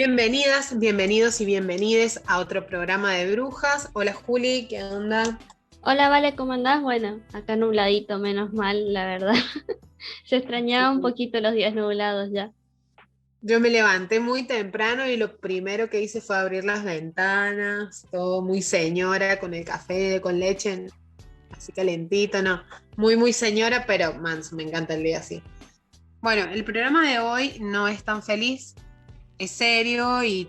Bienvenidas, bienvenidos y bienvenides a otro programa de brujas. Hola Juli, ¿qué onda? Hola, Vale, ¿cómo andás? Bueno, acá nubladito, menos mal, la verdad. Se extrañaba un poquito los días nublados ya. Yo me levanté muy temprano y lo primero que hice fue abrir las ventanas, todo muy señora, con el café con leche así calentito, no, muy señora, pero manso, me encanta el día así. Bueno, el programa de hoy no es tan feliz, es serio y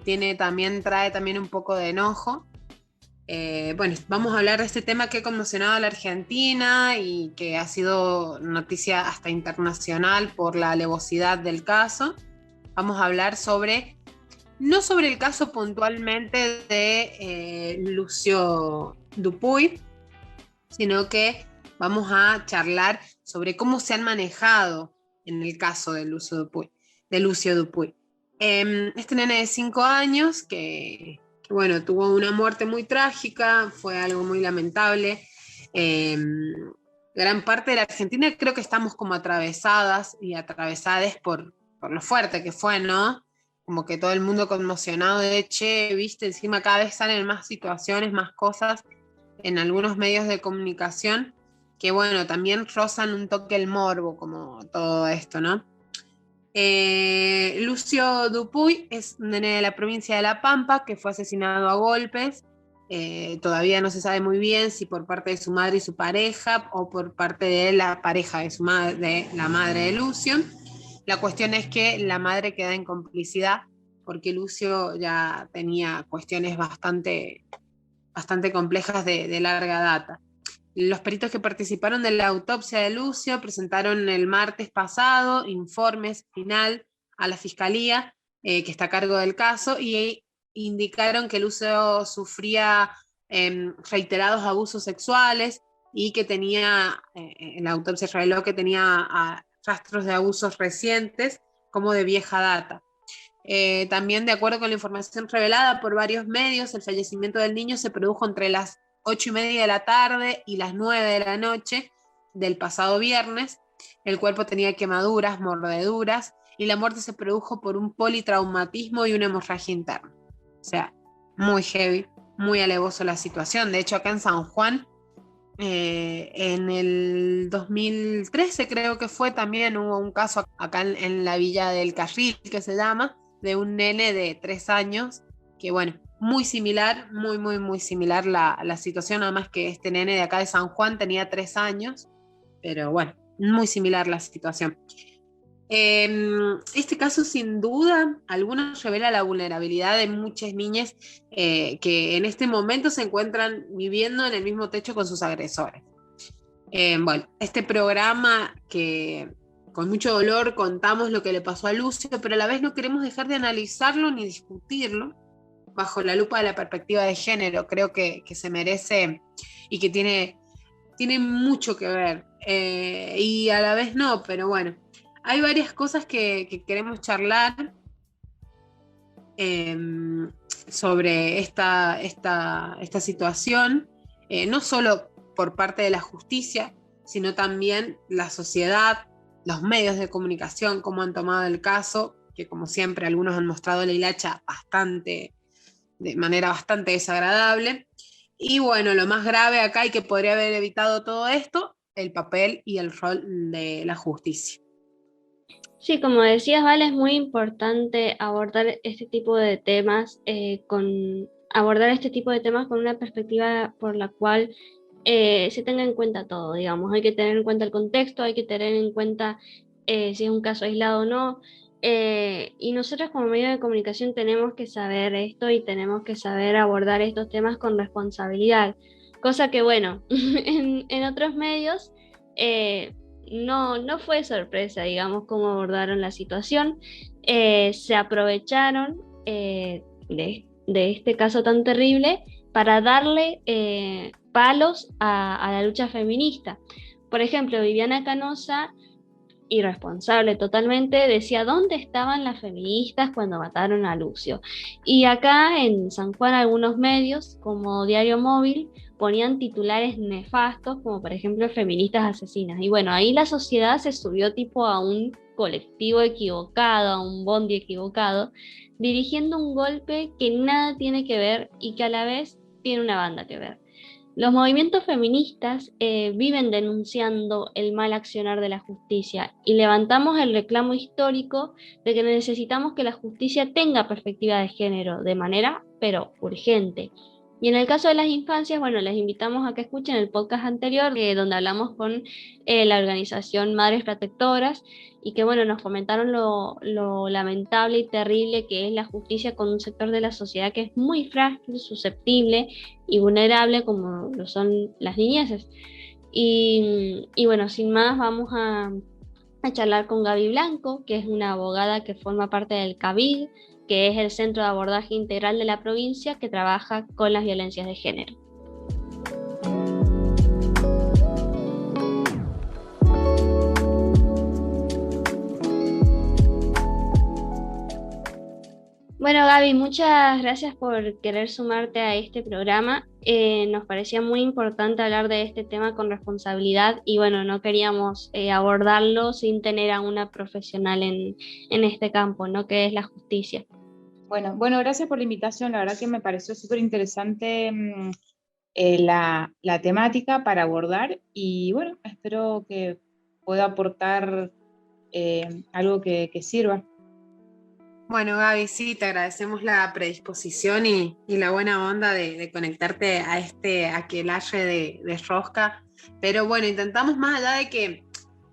trae también un poco de enojo. Bueno, vamos a hablar de este tema que ha conmocionado a la Argentina y que ha sido noticia hasta internacional por la alevosidad del caso. Vamos a hablar no sobre el caso puntualmente de Lucio Dupuy, sino que vamos a charlar sobre cómo se han manejado en el caso de Lucio Dupuy. Este nene de 5 años que, bueno, tuvo una muerte muy trágica, fue algo muy lamentable. Gran parte de la Argentina creo que estamos como atravesadas y atravesadas por lo fuerte que fue, ¿no? Como que todo el mundo conmocionado de, che, viste, encima cada vez salen más situaciones, más cosas en algunos medios de comunicación que, bueno, también rozan un toque el morbo, como todo esto, ¿no? Lucio Dupuy es un nene de la provincia de La Pampa que fue asesinado a golpes. Todavía no se sabe muy bien si por parte de su madre y su pareja o por parte de la pareja de su madre, de la madre de Lucio. La cuestión es que la madre queda en complicidad porque Lucio ya tenía cuestiones bastante complejas de larga data. Los peritos que participaron de la autopsia de Lucio presentaron el martes pasado informes final a la fiscalía que está a cargo del caso y indicaron que Lucio sufría reiterados abusos sexuales y que en la autopsia reveló que tenía rastros de abusos recientes como de vieja data. También, de acuerdo con la información revelada por varios medios, el fallecimiento del niño se produjo entre las 8:30 de la tarde y las 9 de la noche del pasado viernes. El cuerpo tenía quemaduras, mordeduras, y la muerte se produjo por un politraumatismo y una hemorragia interna. O sea, muy heavy, muy alevoso la situación. De hecho, acá en San Juan, en el 2013 creo que fue, también hubo un caso acá en la Villa del Carril, que se llama, de un nene de 3 años, que bueno, muy similar, muy similar la situación, nada más que este nene de acá de San Juan tenía 3 años, pero bueno, muy similar la situación. Este caso sin duda algunos revela la vulnerabilidad de muchas niñas que en este momento se encuentran viviendo en el mismo techo con sus agresores. Bueno, este programa que con mucho dolor contamos lo que le pasó a Lucio, pero a la vez no queremos dejar de analizarlo ni discutirlo bajo la lupa de la perspectiva de género. Creo que se merece y que tiene mucho que ver. Y a la vez no, pero bueno, hay varias cosas que queremos charlar eh, sobre esta situación, no solo por parte de la justicia, sino también la sociedad, los medios de comunicación, cómo han tomado el caso, que como siempre algunos han mostrado la hilacha de manera bastante desagradable. Y bueno, lo más grave acá y que podría haber evitado todo esto, el papel y el rol de la justicia. Sí, como decías, Vale, es muy importante abordar este tipo de temas abordar este tipo de temas con una perspectiva por la cual se tenga en cuenta todo, digamos. Hay que tener en cuenta el contexto, hay que tener en cuenta si es un caso aislado o no. Y nosotros como medio de comunicación tenemos que saber esto y tenemos que saber abordar estos temas con responsabilidad. Cosa que, bueno, en otros medios no fue sorpresa, digamos, cómo abordaron la situación. Se aprovecharon de este caso tan terrible para darle palos a la lucha feminista. Por ejemplo, Viviana Canosa, irresponsable totalmente, decía dónde estaban las feministas cuando mataron a Lucio. Y acá en San Juan algunos medios, como Diario Móvil, ponían titulares nefastos, como por ejemplo feministas asesinas. Y bueno, ahí la sociedad se subió tipo a un colectivo equivocado, a un bondi equivocado, dirigiendo un golpe que nada tiene que ver y que a la vez tiene una banda que ver. Los movimientos feministas viven denunciando el mal accionar de la justicia y levantamos el reclamo histórico de que necesitamos que la justicia tenga perspectiva de género de manera, pero urgente. Y en el caso de las infancias, bueno, les invitamos a que escuchen el podcast anterior, donde hablamos con la organización Madres Protectoras, y que bueno, nos comentaron lo lamentable y terrible que es la justicia con un sector de la sociedad que es muy frágil, susceptible y vulnerable, como lo son las niñeces. Y bueno, sin más, vamos a charlar con Gaby Blanco, que es una abogada que forma parte del CABID, que es el Centro de Abordaje Integral de la provincia que trabaja con las violencias de género. Bueno, Gaby, muchas gracias por querer sumarte a este programa. Nos parecía muy importante hablar de este tema con responsabilidad y bueno, no queríamos abordarlo sin tener a una profesional en este campo, ¿no? Que es la justicia. Bueno, gracias por la invitación. La verdad que me pareció súper interesante la temática para abordar y bueno, espero que pueda aportar algo que sirva. Bueno, Gaby, sí, te agradecemos la predisposición y la buena onda de conectarte a este aquelarre de rosca. Pero bueno, intentamos más allá de que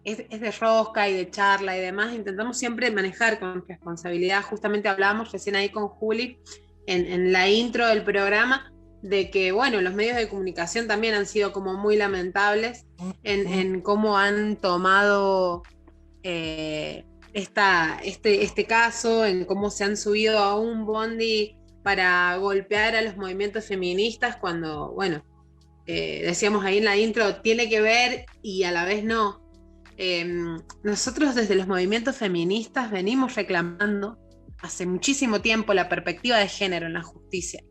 es de rosca y de charla y demás, intentamos siempre manejar con responsabilidad. Justamente hablábamos recién ahí con Juli en la intro del programa de que, bueno, los medios de comunicación también han sido como muy lamentables en cómo han tomado este caso, en cómo se han subido a un bondi para golpear a los movimientos feministas cuando, bueno, decíamos ahí en la intro, tiene que ver y a la vez no. Nosotros desde los movimientos feministas venimos reclamando hace muchísimo tiempo la perspectiva de género en la justicia.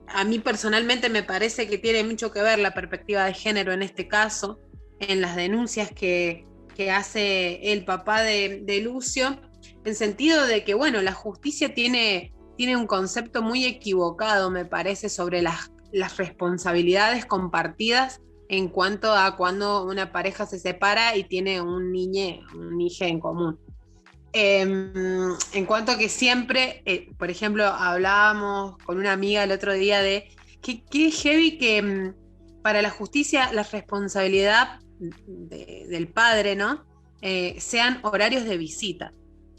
A mí personalmente me parece que tiene mucho que ver la perspectiva de género en este caso, en las denuncias que hace el papá de Lucio, en sentido de que, bueno, la justicia tiene un concepto muy equivocado, me parece, sobre las responsabilidades compartidas en cuanto a cuando una pareja se separa y tiene un hijo en común. En cuanto a que siempre, por ejemplo, hablábamos con una amiga el otro día de que heavy que para la justicia la responsabilidad del padre, ¿no? Sean horarios de visita.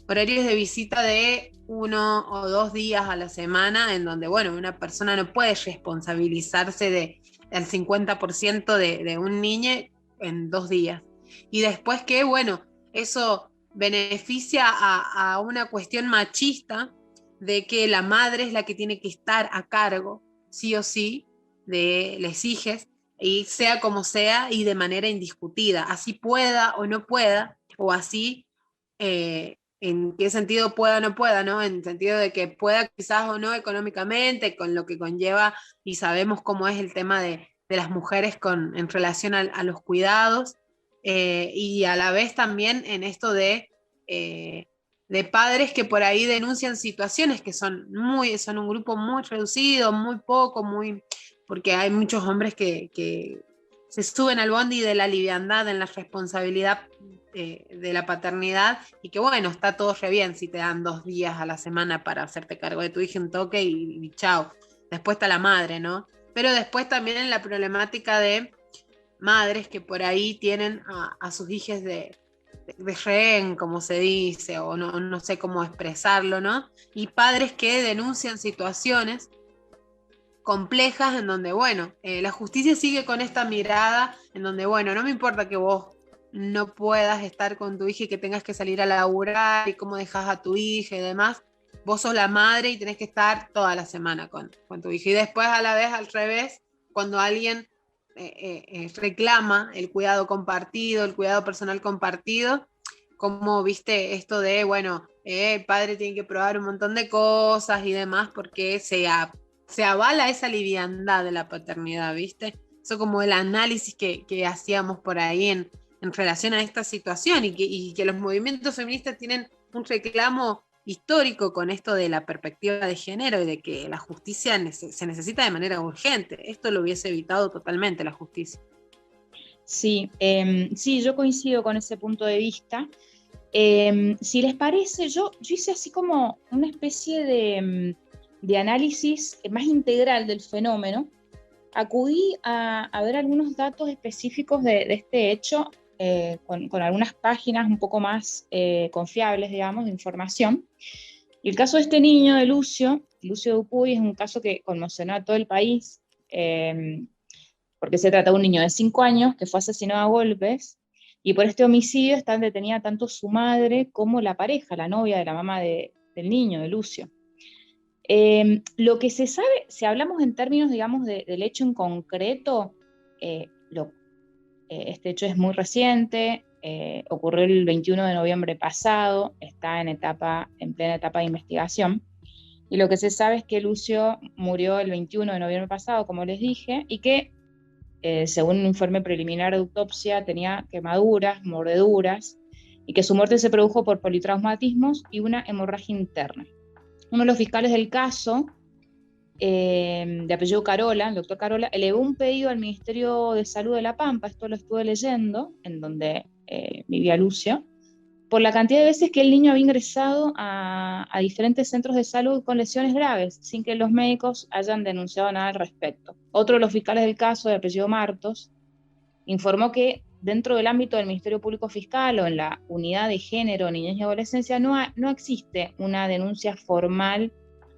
Horarios de visita de 1 o 2 días a la semana, en donde, bueno, una persona no puede responsabilizarse del 50% de un niño en 2 días. Y después que, bueno, eso beneficia a una cuestión machista de que la madre es la que tiene que estar a cargo, sí o sí, de les hijes, y sea como sea y de manera indiscutida, así pueda o no pueda, o así, en qué sentido pueda o no pueda, ¿no? En sentido de que pueda quizás o no económicamente, con lo que conlleva, y sabemos cómo es el tema de las mujeres en relación a los cuidados, y a la vez también en esto de padres que por ahí denuncian situaciones que son un grupo muy reducido, muy poco, porque hay muchos hombres que se suben al bondi de la liviandad en la responsabilidad de la paternidad, y que bueno, está todo re bien si te dan 2 días a la semana para hacerte cargo de tu hija, un toque y chao. Después está la madre, ¿no? Pero después también en la problemática de madres que por ahí tienen a sus hijas de rehén, como se dice, o no sé cómo expresarlo, ¿no? Y padres que denuncian situaciones complejas en donde, bueno, la justicia sigue con esta mirada en donde, bueno, no me importa que vos no puedas estar con tu hija y que tengas que salir a laburar y cómo dejas a tu hija y demás, vos sos la madre y tenés que estar toda la semana con tu hija. Y después a la vez, al revés, cuando alguien reclama el cuidado compartido, el cuidado personal compartido, como viste esto de, bueno, el padre tiene que probar un montón de cosas y demás porque se avala esa liviandad de la paternidad, ¿viste? Eso como el análisis que hacíamos por ahí en relación a esta situación y que los movimientos feministas tienen un reclamo histórico con esto de la perspectiva de género y de que la justicia se necesita de manera urgente. Esto lo hubiese evitado totalmente la justicia. Sí, sí, yo coincido con ese punto de vista. Si les parece, yo hice así como una especie de análisis más integral del fenómeno. Acudí a ver algunos datos específicos de este hecho con algunas páginas un poco más confiables, digamos, de información. Y el caso de este niño, de Lucio Dupuy, es un caso que conmocionó a todo el país, porque se trata de un niño de 5 años que fue asesinado a golpes, y por este homicidio están detenidas tanto su madre como la pareja, la novia de la mamá del niño, de Lucio. Lo que se sabe, si hablamos en términos, digamos, del hecho en concreto, este hecho es muy reciente, ocurrió el 21 de noviembre pasado, está en plena etapa de investigación, y lo que se sabe es que Lucio murió el 21 de noviembre pasado, como les dije, y que según un informe preliminar de autopsia tenía quemaduras, mordeduras, y que su muerte se produjo por politraumatismos y una hemorragia interna. Uno de los fiscales del caso, de apellido Carola, el doctor Carola, elevó un pedido al Ministerio de Salud de La Pampa, esto lo estuve leyendo, en donde vivía Lucio, por la cantidad de veces que el niño había ingresado a diferentes centros de salud con lesiones graves, sin que los médicos hayan denunciado nada al respecto. Otro de los fiscales del caso, de apellido Martos, informó que dentro del ámbito del Ministerio Público Fiscal o en la unidad de género, niñez y adolescencia no existe una denuncia formal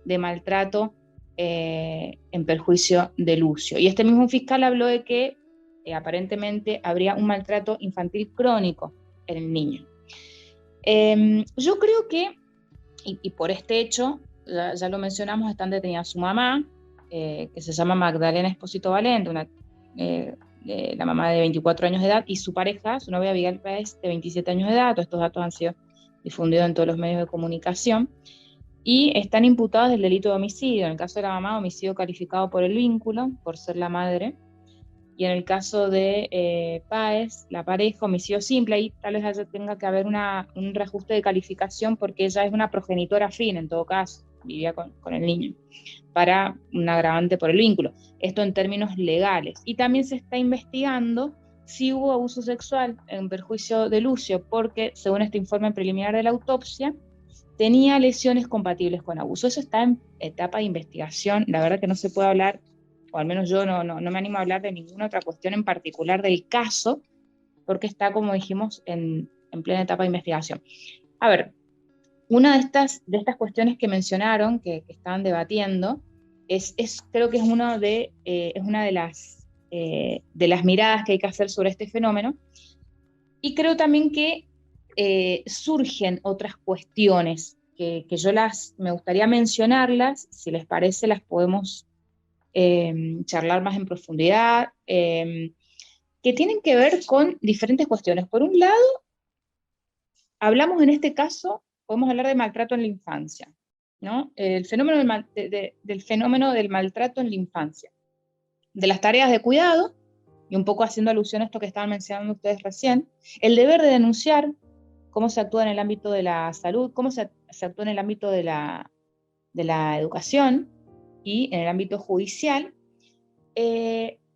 de maltrato en perjuicio de Lucio. Y este mismo fiscal habló de que aparentemente habría un maltrato infantil crónico en el niño. Yo creo que, y por este hecho, ya lo mencionamos, están detenidas su mamá, que se llama Magdalena Espósito Valente, la mamá de 24 años de edad, y su pareja, su novia Abigail Páez, de 27 años de edad. Todos estos datos han sido difundidos en todos los medios de comunicación, y están imputados del delito de homicidio. En el caso de la mamá, homicidio calificado por el vínculo, por ser la madre, y en el caso de Páez, la pareja, homicidio simple. Ahí tal vez tenga que haber un reajuste de calificación, porque ella es una progenitora afín, en todo caso, vivía con el niño, para un agravante por el vínculo. Esto en términos legales. Y también se está investigando si hubo abuso sexual en perjuicio de Lucio, porque según este informe preliminar de la autopsia, tenía lesiones compatibles con abuso. Eso está en etapa de investigación. La verdad que no se puede hablar, o al menos yo no me animo a hablar de ninguna otra cuestión en particular del caso, porque está, como dijimos, en plena etapa de investigación. A ver, una de estas cuestiones que mencionaron, que estaban debatiendo, creo que es una de las miradas que hay que hacer sobre este fenómeno, y creo también que surgen otras cuestiones que me gustaría mencionarlas. Si les parece, las podemos charlar más en profundidad, que tienen que ver con diferentes cuestiones. Por un lado, hablamos en este caso, podemos hablar de maltrato en la infancia, ¿no? El fenómeno del fenómeno del maltrato en la infancia, de las tareas de cuidado, y un poco haciendo alusión a esto que estaban mencionando ustedes recién, el deber de denunciar cómo se actúa en el ámbito de la salud, cómo se actúa en el ámbito de la educación y en el ámbito judicial.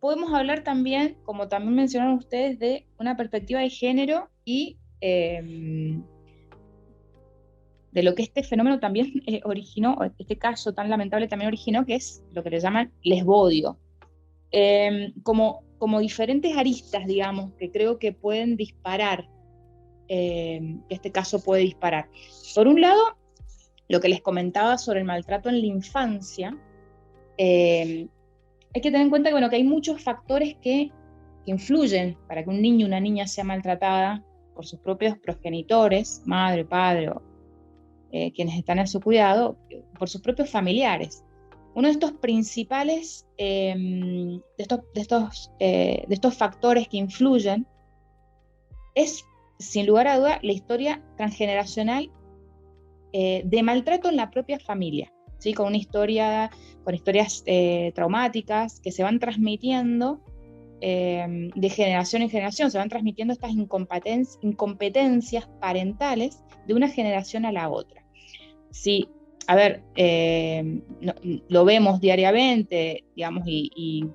Podemos hablar también, como también mencionaron ustedes, de una perspectiva de género y de lo que este fenómeno también originó, este caso tan lamentable también originó, que es lo que le llaman lesbodio. Como diferentes aristas, digamos, que creo que pueden disparar, que este caso puede disparar. Por un lado, lo que les comentaba sobre el maltrato en la infancia, hay que tener en cuenta que, bueno, que hay muchos factores que influyen para que un niño o una niña sea maltratada por sus propios progenitores, madre, padre, o quienes están a su cuidado, por sus propios familiares. Uno de estos principales, de estos factores que influyen, es, sin lugar a duda, la historia transgeneracional de maltrato en la propia familia, ¿sí? Con historias traumáticas que se van transmitiendo de generación en generación, se van transmitiendo estas incompetencias parentales de una generación a la otra. Sí, a ver, lo vemos diariamente, digamos, y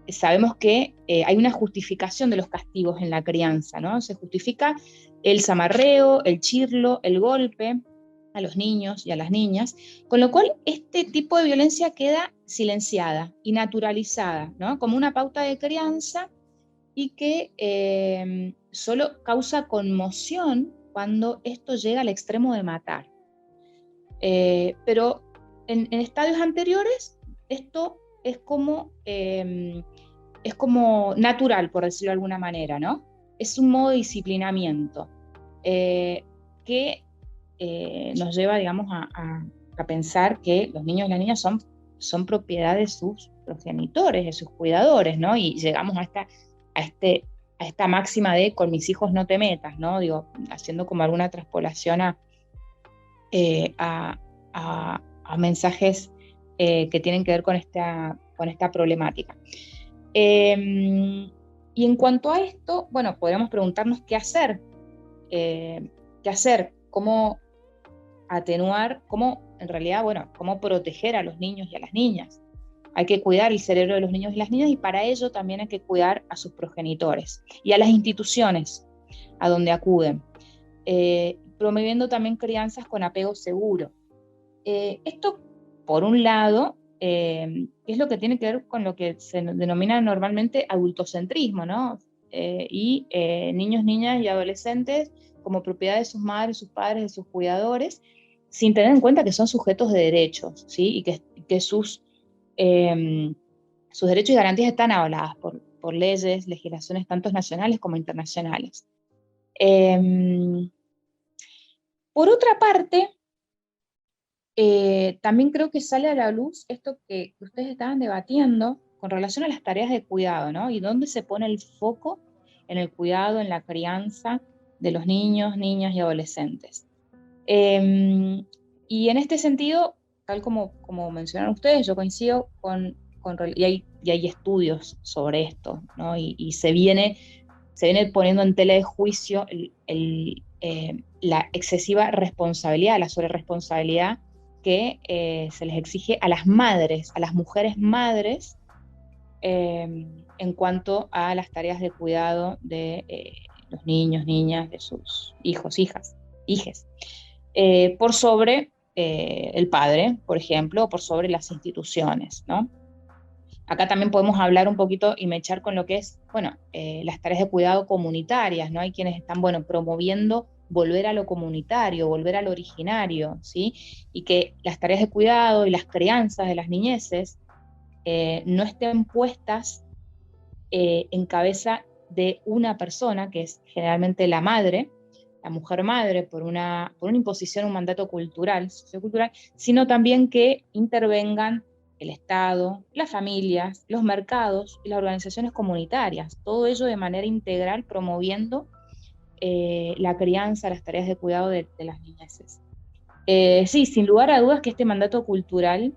sabemos que hay una justificación de los castigos en la crianza, ¿no? Se justifica el zamarreo, el chirlo, el golpe a los niños y a las niñas, con lo cual este tipo de violencia queda silenciada y naturalizada, ¿no? Como una pauta de crianza y que solo causa conmoción cuando esto llega al extremo de matar. Pero en estadios anteriores esto es como natural, por decirlo de alguna manera, ¿no? Es un modo de disciplinamiento que nos lleva, digamos, a pensar que los niños y las niñas son propiedad de sus progenitores, de sus cuidadores, ¿no? Y llegamos a esta máxima de con mis hijos no te metas, ¿no? Digo, haciendo como alguna traspolación a mensajes que tienen que ver con esta problemática. Y en cuanto a esto, bueno, podríamos preguntarnos qué hacer, cómo atenuar, en realidad, bueno, cómo proteger a los niños y a las niñas. Hay que cuidar el cerebro de los niños y las niñas, y para ello también hay que cuidar a sus progenitores y a las instituciones a donde acuden, promoviendo también crianzas con apego seguro. Esto, por un lado, es lo que tiene que ver con lo que se denomina normalmente adultocentrismo, ¿no? Y niños, niñas y adolescentes como propiedad de sus madres, sus padres, de sus cuidadores, sin tener en cuenta que son sujetos de derechos, ¿sí? Y que sus derechos y garantías están avaladas por leyes, legislaciones tanto nacionales como internacionales. Por otra parte, también creo que sale a la luz esto que ustedes estaban debatiendo con relación a las tareas de cuidado, ¿no? Y dónde se pone el foco en el cuidado, en la crianza de los niños, niñas y adolescentes. Y en este sentido, tal como mencionaron ustedes, yo coincido y hay estudios sobre esto, ¿no? Y se viene poniendo en tela de juicio la excesiva responsabilidad, la sobreresponsabilidad que se les exige a las madres, a las mujeres madres, en cuanto a las tareas de cuidado de los niños, niñas, de sus hijos, hijas, hijes, por sobre el padre, por ejemplo, o por sobre las instituciones, ¿no? Acá también podemos hablar un poquito y mechar con lo que es, bueno, las tareas de cuidado comunitarias, ¿no? Hay quienes están, bueno, promoviendo volver a lo comunitario, volver a lo originario, ¿sí? Y que las tareas de cuidado y las crianzas de las niñeces no estén puestas en cabeza de una persona, que es generalmente la madre, la mujer madre, por una imposición, un mandato cultural, sociocultural, sino también que intervengan el Estado, las familias, los mercados y las organizaciones comunitarias, todo ello de manera integral, promoviendo la crianza, las tareas de cuidado de las niñeces. Sí, sin lugar a dudas que este mandato cultural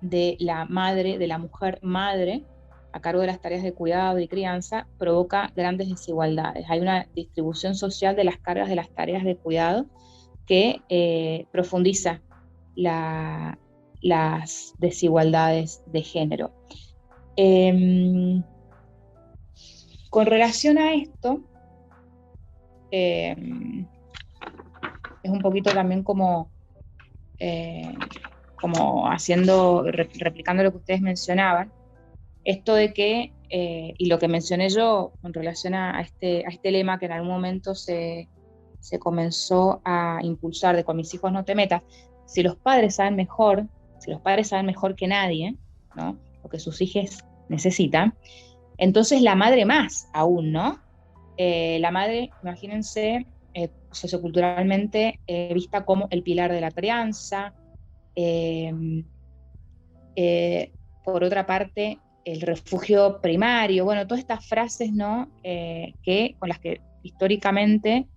de la madre, de la mujer madre, a cargo de las tareas de cuidado y crianza, provoca grandes desigualdades. Hay una distribución social de las cargas de las tareas de cuidado que profundiza las desigualdades de género. Con relación a esto, es un poquito también como replicando lo que ustedes mencionaban, esto de que, y lo que mencioné yo con relación a este lema que en algún momento se comenzó a impulsar de con mis hijos no te metas, si los padres saben mejor que nadie, ¿no? Lo que sus hijos necesitan, entonces la madre más aún, ¿no? La madre, imagínense, socioculturalmente vista como el pilar de la crianza, por otra parte, el refugio primario, bueno, todas estas frases, ¿no? Con las que históricamente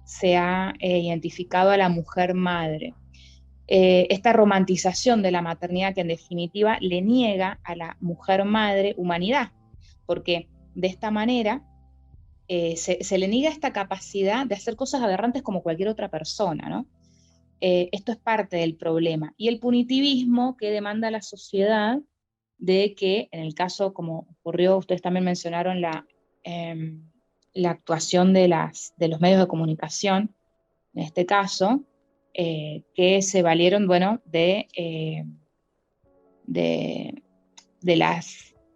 se ha identificado a la mujer madre. esta romantización de la maternidad que en definitiva le niega a la mujer madre humanidad, porque de esta manera se le niega esta capacidad de hacer cosas aberrantes como cualquier otra persona, ¿no? Esto es parte del problema. Y el punitivismo que demanda la sociedad de que, en el caso, como ocurrió, ustedes también mencionaron la actuación de los medios de comunicación, en este caso, que se valieron, bueno, de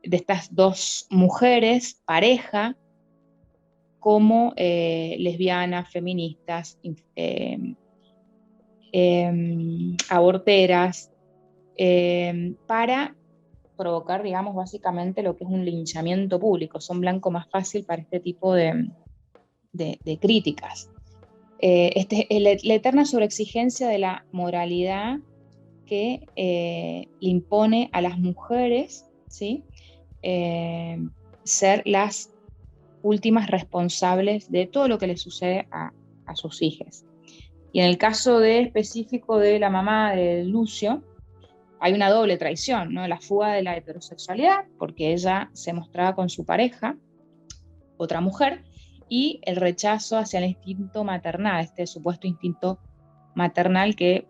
estas dos mujeres, pareja, como lesbianas, feministas, aborteras, para provocar, digamos, básicamente lo que es un linchamiento público. Son blanco más fácil para este tipo de críticas. La eterna sobreexigencia de la moralidad que le impone a las mujeres, ¿sí? Ser las últimas responsables de todo lo que le sucede a sus hijas. Y en el caso específico de la mamá de Lucio, hay una doble traición, ¿no? La fuga de la heterosexualidad, porque ella se mostraba con su pareja, otra mujer, y el rechazo hacia el instinto maternal, este supuesto instinto maternal que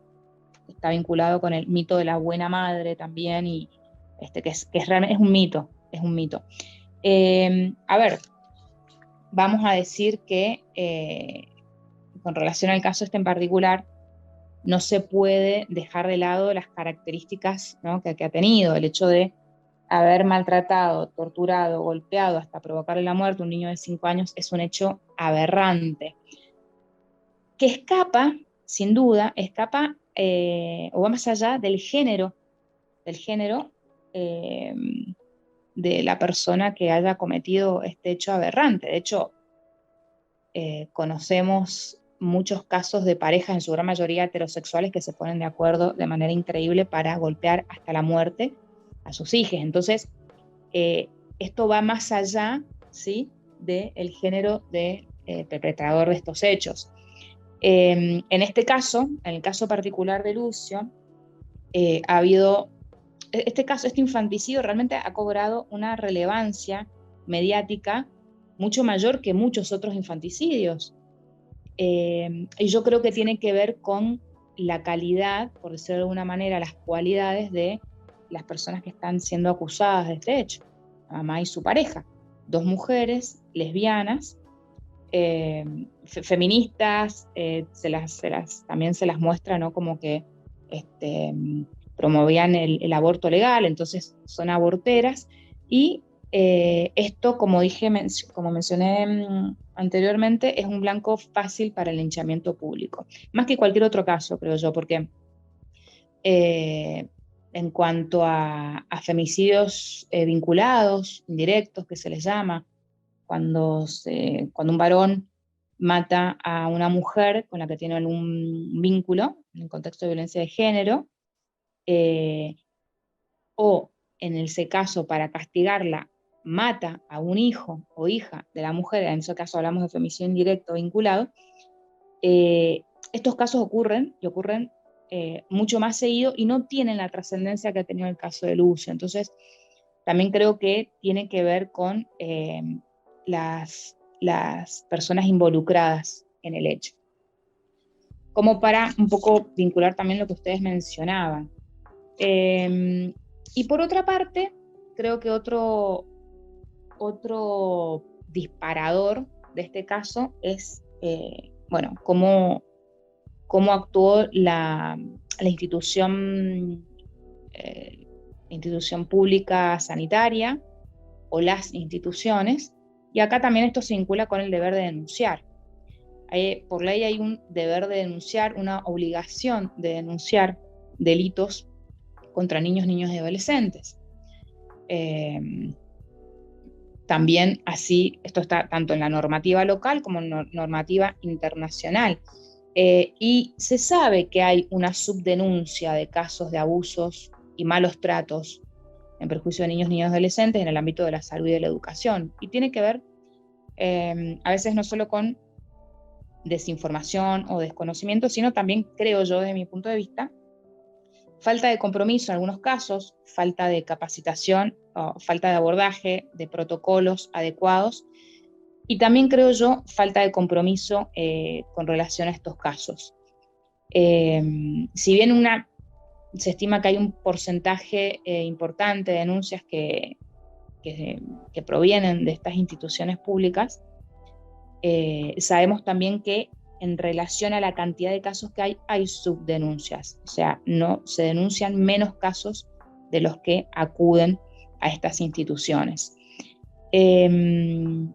está vinculado con el mito de la buena madre también, y que realmente es un mito, es un mito. A ver, vamos a decir que con relación al caso este en particular, no se puede dejar de lado las características, ¿no? que ha tenido, el hecho de haber maltratado, torturado, golpeado hasta provocarle la muerte a un niño de 5 años es un hecho aberrante, que escapa, sin duda, o va más allá del género de la persona que haya cometido este hecho aberrante. De hecho, conocemos muchos casos de parejas, en su gran mayoría heterosexuales, que se ponen de acuerdo de manera increíble para golpear hasta la muerte a sus hijas. Entonces, esto va más allá, ¿sí?, del género de perpetrador de estos hechos. En este caso, en el caso particular de Lucio, ha habido, este infanticidio realmente ha cobrado una relevancia mediática mucho mayor que muchos otros infanticidios. Y yo creo que tiene que ver con la calidad, por decirlo de alguna manera, las cualidades de las personas que están siendo acusadas de este hecho, la mamá y su pareja, dos mujeres lesbianas, feministas, también se las muestra, ¿no?, como que promovían el aborto legal, entonces son aborteras, y esto, como mencioné anteriormente, es un blanco fácil para el linchamiento público, más que cualquier otro caso, creo yo, porque en cuanto a femicidios vinculados, indirectos, que se les llama, cuando un varón mata a una mujer con la que tiene algún vínculo en el contexto de violencia de género, o en ese caso, para castigarla, mata a un hijo o hija de la mujer, en ese caso hablamos de femicidio indirecto vinculado, estos casos ocurren mucho más seguido y no tienen la trascendencia que ha tenido el caso de Lucio. Entonces, también creo que tiene que ver con las personas involucradas en el hecho. Como para un poco vincular también lo que ustedes mencionaban. Y por otra parte, creo que otro disparador de este caso es, cómo actuó la institución pública sanitaria o las instituciones, y acá también esto se vincula con el deber de denunciar. Por ley hay un deber de denunciar, una obligación de denunciar delitos contra niños y adolescentes. También así, esto está tanto en la normativa local como en la normativa internacional. Y se sabe que hay una subdenuncia de casos de abusos y malos tratos en perjuicio de niños y adolescentes en el ámbito de la salud y de la educación. Y tiene que ver a veces no solo con desinformación o desconocimiento, sino también, creo yo, desde mi punto de vista, Falta de compromiso en algunos casos, falta de capacitación, o falta de abordaje, de protocolos adecuados, y también creo yo falta de compromiso con relación a estos casos. Si bien se estima que hay un porcentaje importante de denuncias que provienen de estas instituciones públicas, sabemos también que en relación a la cantidad de casos que hay subdenuncias, o sea, no se denuncian menos casos de los que acuden a estas instituciones. En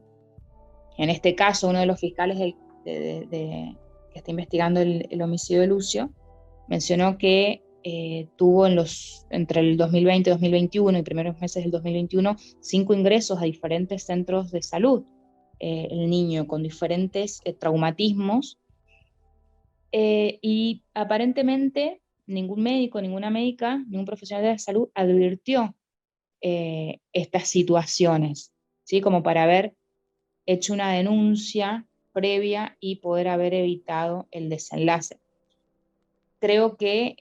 este caso, uno de los fiscales que está investigando el homicidio de Lucio mencionó que tuvo entre el 2020 y 2021 y primeros meses del 2021 5 ingresos a diferentes centros de salud. El niño con diferentes traumatismos, y aparentemente ningún médico, ninguna médica, ningún profesional de la salud advirtió estas situaciones, ¿sí? Como para haber hecho una denuncia previa y poder haber evitado el desenlace. Creo que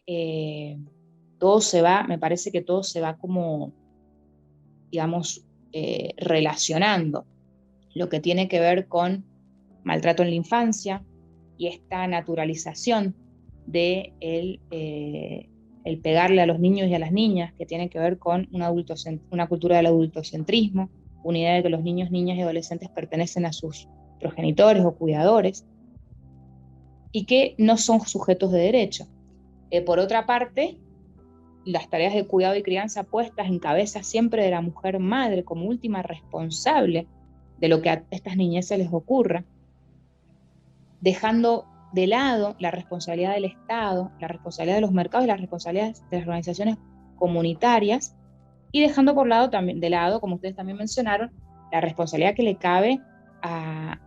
me parece que todo se va como, digamos, relacionando. Lo que tiene que ver con maltrato en la infancia y esta naturalización de el pegarle a los niños y a las niñas, que tiene que ver con una cultura del adultocentrismo, una idea de que los niños, niñas y adolescentes pertenecen a sus progenitores o cuidadores y que no son sujetos de derecho. Por otra parte, las tareas de cuidado y crianza puestas en cabeza siempre de la mujer madre como última responsable de lo que a estas niñeces les ocurra, dejando de lado la responsabilidad del Estado, la responsabilidad de los mercados y las responsabilidades de las organizaciones comunitarias, y dejando de lado, como ustedes también mencionaron, la responsabilidad que le cabe a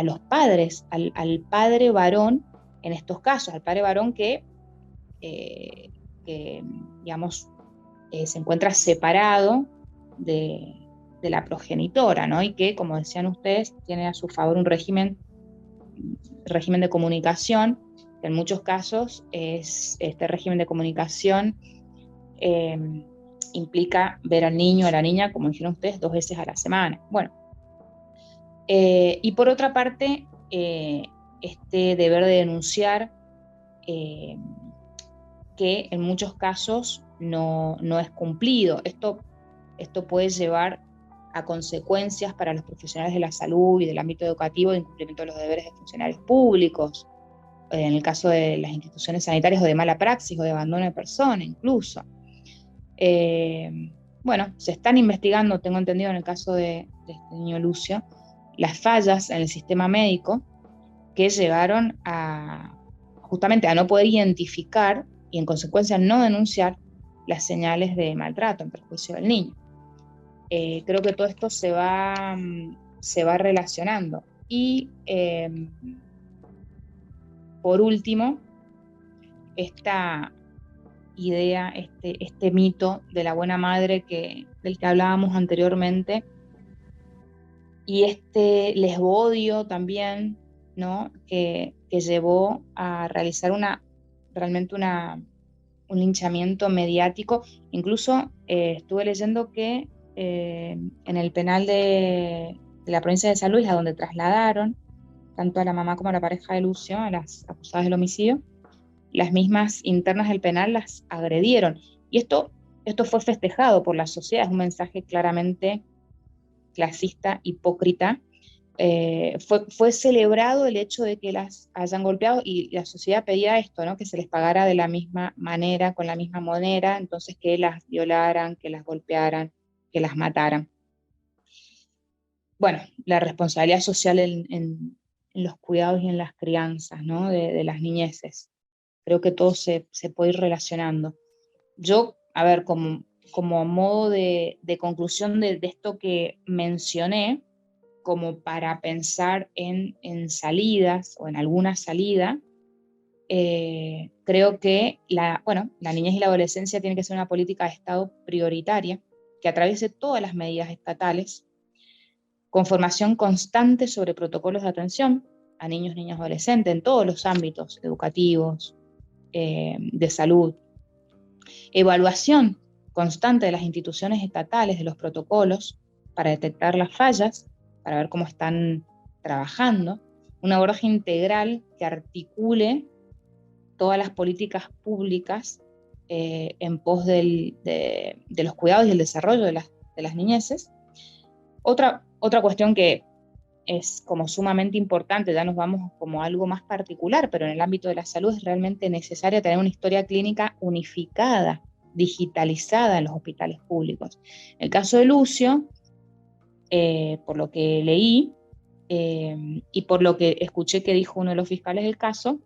los padres, al padre varón en estos casos, al padre varón que digamos, se encuentra separado de la progenitora, ¿no? Y que, como decían ustedes, tiene a su favor un régimen de comunicación, que en muchos casos este régimen de comunicación implica ver al niño o a la niña, como dijeron ustedes, 2 veces a la semana. Bueno, y por otra parte, este deber de denunciar, que en muchos casos no es cumplido. Esto puede llevar a consecuencias para los profesionales de la salud y del ámbito educativo de incumplimiento de los deberes de funcionarios públicos, en el caso de las instituciones sanitarias, o de mala praxis o de abandono de persona incluso. Bueno, se están investigando, tengo entendido en el caso de este niño Lucio, las fallas en el sistema médico que llevaron justamente a no poder identificar y en consecuencia no denunciar las señales de maltrato en perjuicio del niño. Creo que todo esto se va relacionando. Y por último, esta idea, este mito de la buena madre del que hablábamos anteriormente, y este lesbodio también, ¿no? que llevó a realizar realmente un linchamiento mediático. Incluso estuve leyendo que en el penal de la provincia de San Luis, a donde trasladaron tanto a la mamá como a la pareja de Lucio, a las acusadas del homicidio, las mismas internas del penal las agredieron. Y esto fue festejado por la sociedad, es un mensaje claramente clasista, hipócrita. Fue celebrado el hecho de que las hayan golpeado, y la sociedad pedía esto, ¿no? Que se les pagara de la misma manera, con la misma moneda, entonces que las violaran, que las golpearan, que las mataran. Bueno, la responsabilidad social en los cuidados y en las crianzas, ¿no? de las niñeces. Creo que todo se puede ir relacionando. Yo, a ver, como modo de conclusión de esto que mencioné, como para pensar en salidas o en alguna salida, creo que la niñez y la adolescencia tiene que ser una política de Estado prioritaria que atraviese todas las medidas estatales, con formación constante sobre protocolos de atención a niños, niñas y adolescentes en todos los ámbitos educativos, de salud, evaluación constante de las instituciones estatales, de los protocolos, para detectar las fallas, para ver cómo están trabajando, un abordaje integral que articule todas las políticas públicas en pos de los cuidados y el desarrollo de las niñeces. Otra cuestión que es como sumamente importante, ya nos vamos como a algo más particular, pero en el ámbito de la salud es realmente necesario tener una historia clínica unificada, digitalizada en los hospitales públicos. En el caso de Lucio, por lo que leí y por lo que escuché que dijo uno de los fiscales del caso,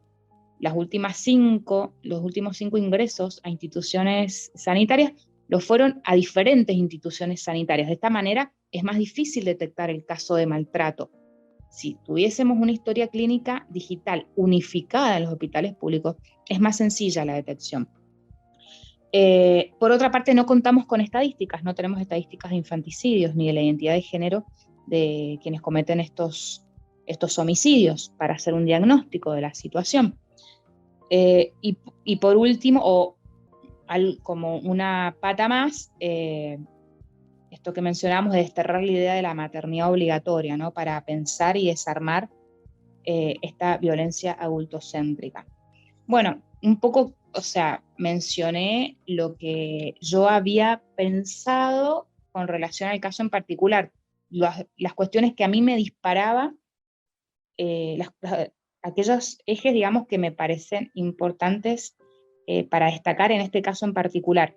los últimos 5 ingresos a instituciones sanitarias lo fueron a diferentes instituciones sanitarias. De esta manera es más difícil detectar el caso de maltrato. Si tuviésemos una historia clínica digital unificada en los hospitales públicos, es más sencilla la detección. Por otra parte, no contamos con estadísticas, no tenemos estadísticas de infanticidios ni de la identidad de género de quienes cometen estos homicidios para hacer un diagnóstico de la situación. Y por último, como una pata más, esto que mencionamos de desterrar la idea de la maternidad obligatoria, ¿no? Para pensar y desarmar esta violencia adultocéntrica. Bueno, un poco, o sea, mencioné lo que yo había pensado con relación al caso en particular, las cuestiones que a mí me disparaba, aquellos ejes, digamos, que me parecen importantes para destacar en este caso en particular.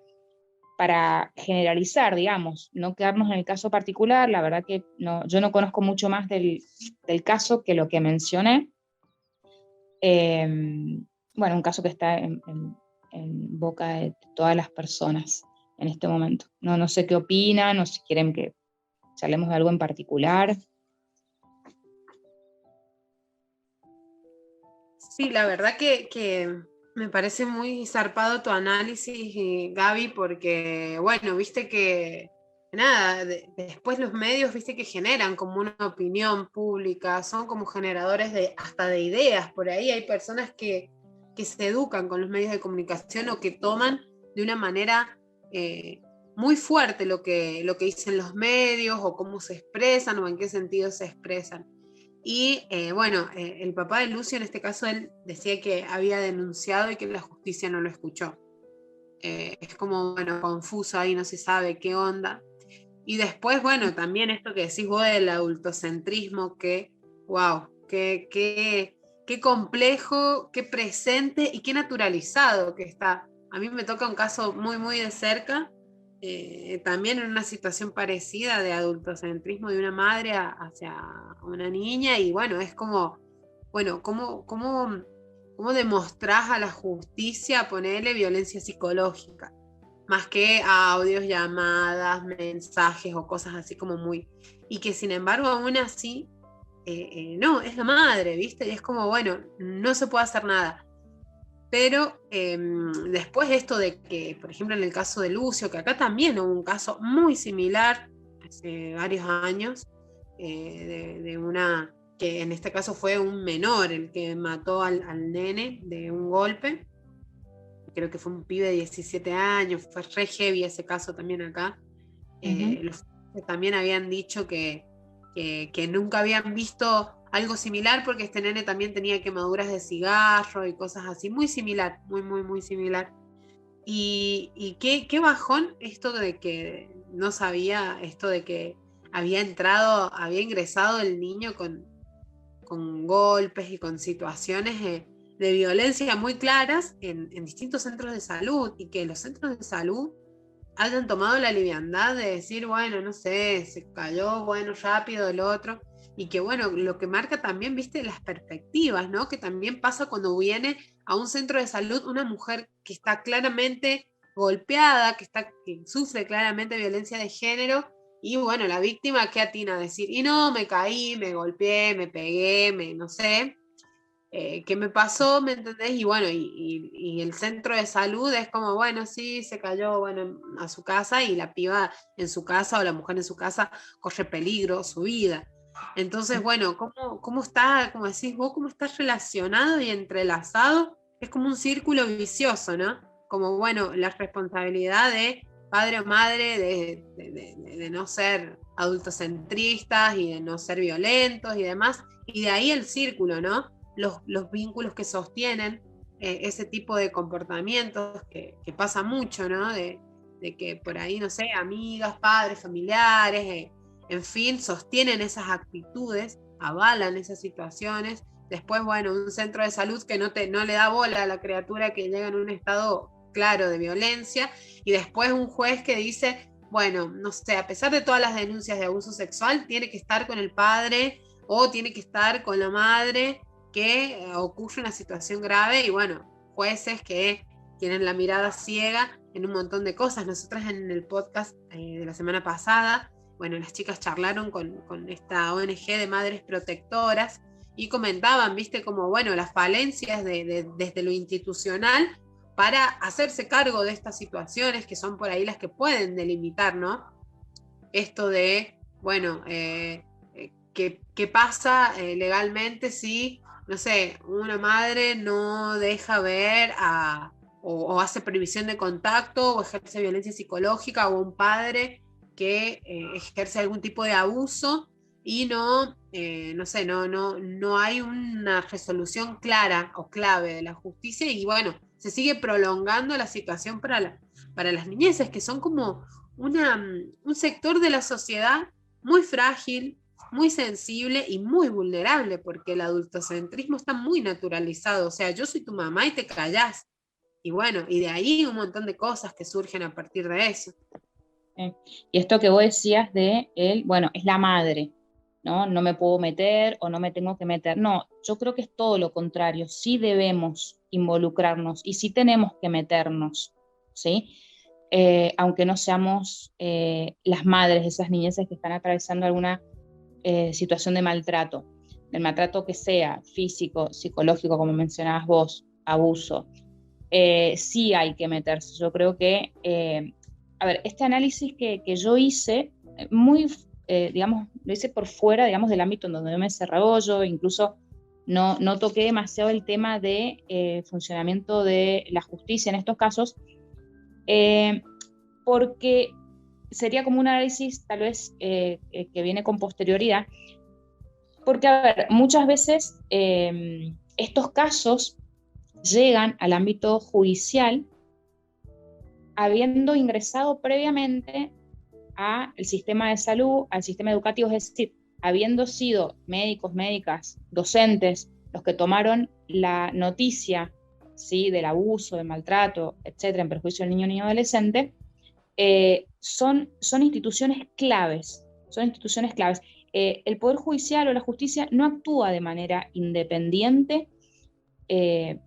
Para generalizar, digamos, no quedarnos en el caso particular, la verdad que yo no conozco mucho más del caso que lo que mencioné. Bueno, un caso que está en boca de todas las personas en este momento. No sé qué opinan, o si quieren que hablemos de algo en particular. Sí, la verdad que me parece muy zarpado tu análisis, Gaby, porque, bueno, viste que, nada, después los medios, viste que generan como una opinión pública, son como generadores hasta de ideas, por ahí hay personas que se educan con los medios de comunicación o que toman de una manera muy fuerte lo que dicen los medios o cómo se expresan o en qué sentido se expresan. Y bueno, el papá de Lucio, en este caso, él decía que había denunciado y que la justicia no lo escuchó. Es como, bueno, confuso ahí, no se sabe qué onda. Y después, bueno, también esto que decís vos del adultocentrismo, que, wow, qué complejo, qué presente y qué naturalizado que está. A mí me toca un caso muy, muy de cerca, también en una situación parecida de adultocentrismo de una madre hacia una niña, y bueno, es como, bueno, ¿cómo demostrás a la justicia ponerle violencia psicológica? Más que audios, llamadas, mensajes o cosas así como muy... Y que sin embargo aún así, no, es la madre, ¿viste? Y es como, bueno, no se puede hacer nada. Pero después esto de que, por ejemplo, en el caso de Lucio, que acá también hubo un caso muy similar hace varios años, de una, que en este caso fue un menor el que mató al nene de un golpe. Creo que fue un pibe de 17 años, fue re heavy ese caso también acá. Los también habían dicho que nunca habían visto algo similar, porque este nene también tenía quemaduras de cigarro y cosas así, muy similar, muy, muy, muy similar. Y qué bajón esto de que no sabía, esto de que había ingresado el niño con golpes y con situaciones de violencia muy claras en distintos centros de salud, y que los centros de salud hayan tomado la liviandad de decir, bueno, no sé, se cayó, bueno, rápido el otro, y que bueno, lo que marca también, viste, las perspectivas, ¿no? Que también pasa cuando viene a un centro de salud una mujer que está claramente golpeada, que sufre claramente violencia de género, y bueno, la víctima, ¿qué atina a decir? Y no, me caí, me golpeé, me pegué, no sé, ¿qué me pasó? ¿Me entendés? Y bueno, y el centro de salud es como, bueno, sí, se cayó, bueno, a su casa, y la piba en su casa o la mujer en su casa corre peligro, su vida. Entonces, bueno, ¿cómo está, como decís vos, cómo está relacionado y entrelazado? Es como un círculo vicioso, ¿no? como bueno, la responsabilidad de padre o madre de no ser adultocentristas y de no ser violentos y demás, y de ahí el círculo, ¿no? Los vínculos que sostienen ese tipo de comportamientos que pasa mucho, ¿no? De que por ahí, no sé, amigas, padres, familiares, en fin, sostienen esas actitudes, avalan esas situaciones. Después, bueno, un centro de salud que no le da bola a la criatura que llega en un estado claro de violencia, y después un juez que dice, bueno, no sé, a pesar de todas las denuncias de abuso sexual, tiene que estar con el padre o tiene que estar con la madre que ocurre una situación grave, y bueno, jueces que tienen la mirada ciega en un montón de cosas. Nosotras en el podcast de la semana pasada, bueno, las chicas charlaron con esta ONG de Madres Protectoras y comentaban, viste, como, bueno, las falencias desde lo institucional para hacerse cargo de estas situaciones que son por ahí las que pueden delimitar, ¿no? Esto de, bueno, ¿qué pasa legalmente si, no sé, una madre no deja ver o hace prohibición de contacto o ejerce violencia psicológica, o un padre que ejerce algún tipo de abuso y no sé, no hay una resolución clara o clave de la justicia, y bueno, se sigue prolongando la situación para las niñeces, que son como un sector de la sociedad muy frágil, muy sensible y muy vulnerable, porque el adultocentrismo está muy naturalizado. O sea, yo soy tu mamá y te callás. Y bueno, y de ahí un montón de cosas que surgen a partir de eso. Y esto que vos decías de él, bueno, es la madre, ¿no? No me puedo meter o no me tengo que meter. No, yo creo que es todo lo contrario. Sí debemos involucrarnos y sí tenemos que meternos, ¿sí? Aunque no seamos las madres de esas niñeces que están atravesando alguna situación de maltrato, del maltrato que sea físico, psicológico, como mencionabas vos, abuso. Sí hay que meterse. Yo creo que, a ver, este análisis que yo hice, muy, digamos, lo hice por fuera, digamos, del ámbito en donde yo me desarrollo, incluso no toqué demasiado el tema de funcionamiento de la justicia en estos casos, porque sería como un análisis tal vez que viene con posterioridad, porque, a ver, muchas veces estos casos llegan al ámbito judicial habiendo ingresado previamente al sistema de salud, al sistema educativo, es decir, habiendo sido médicos, médicas, docentes, los que tomaron la noticia, ¿sí?, del abuso, del maltrato, etcétera, en perjuicio del niño o niño adolescente, son instituciones claves, son instituciones claves. El Poder Judicial o la justicia no actúa de manera independiente,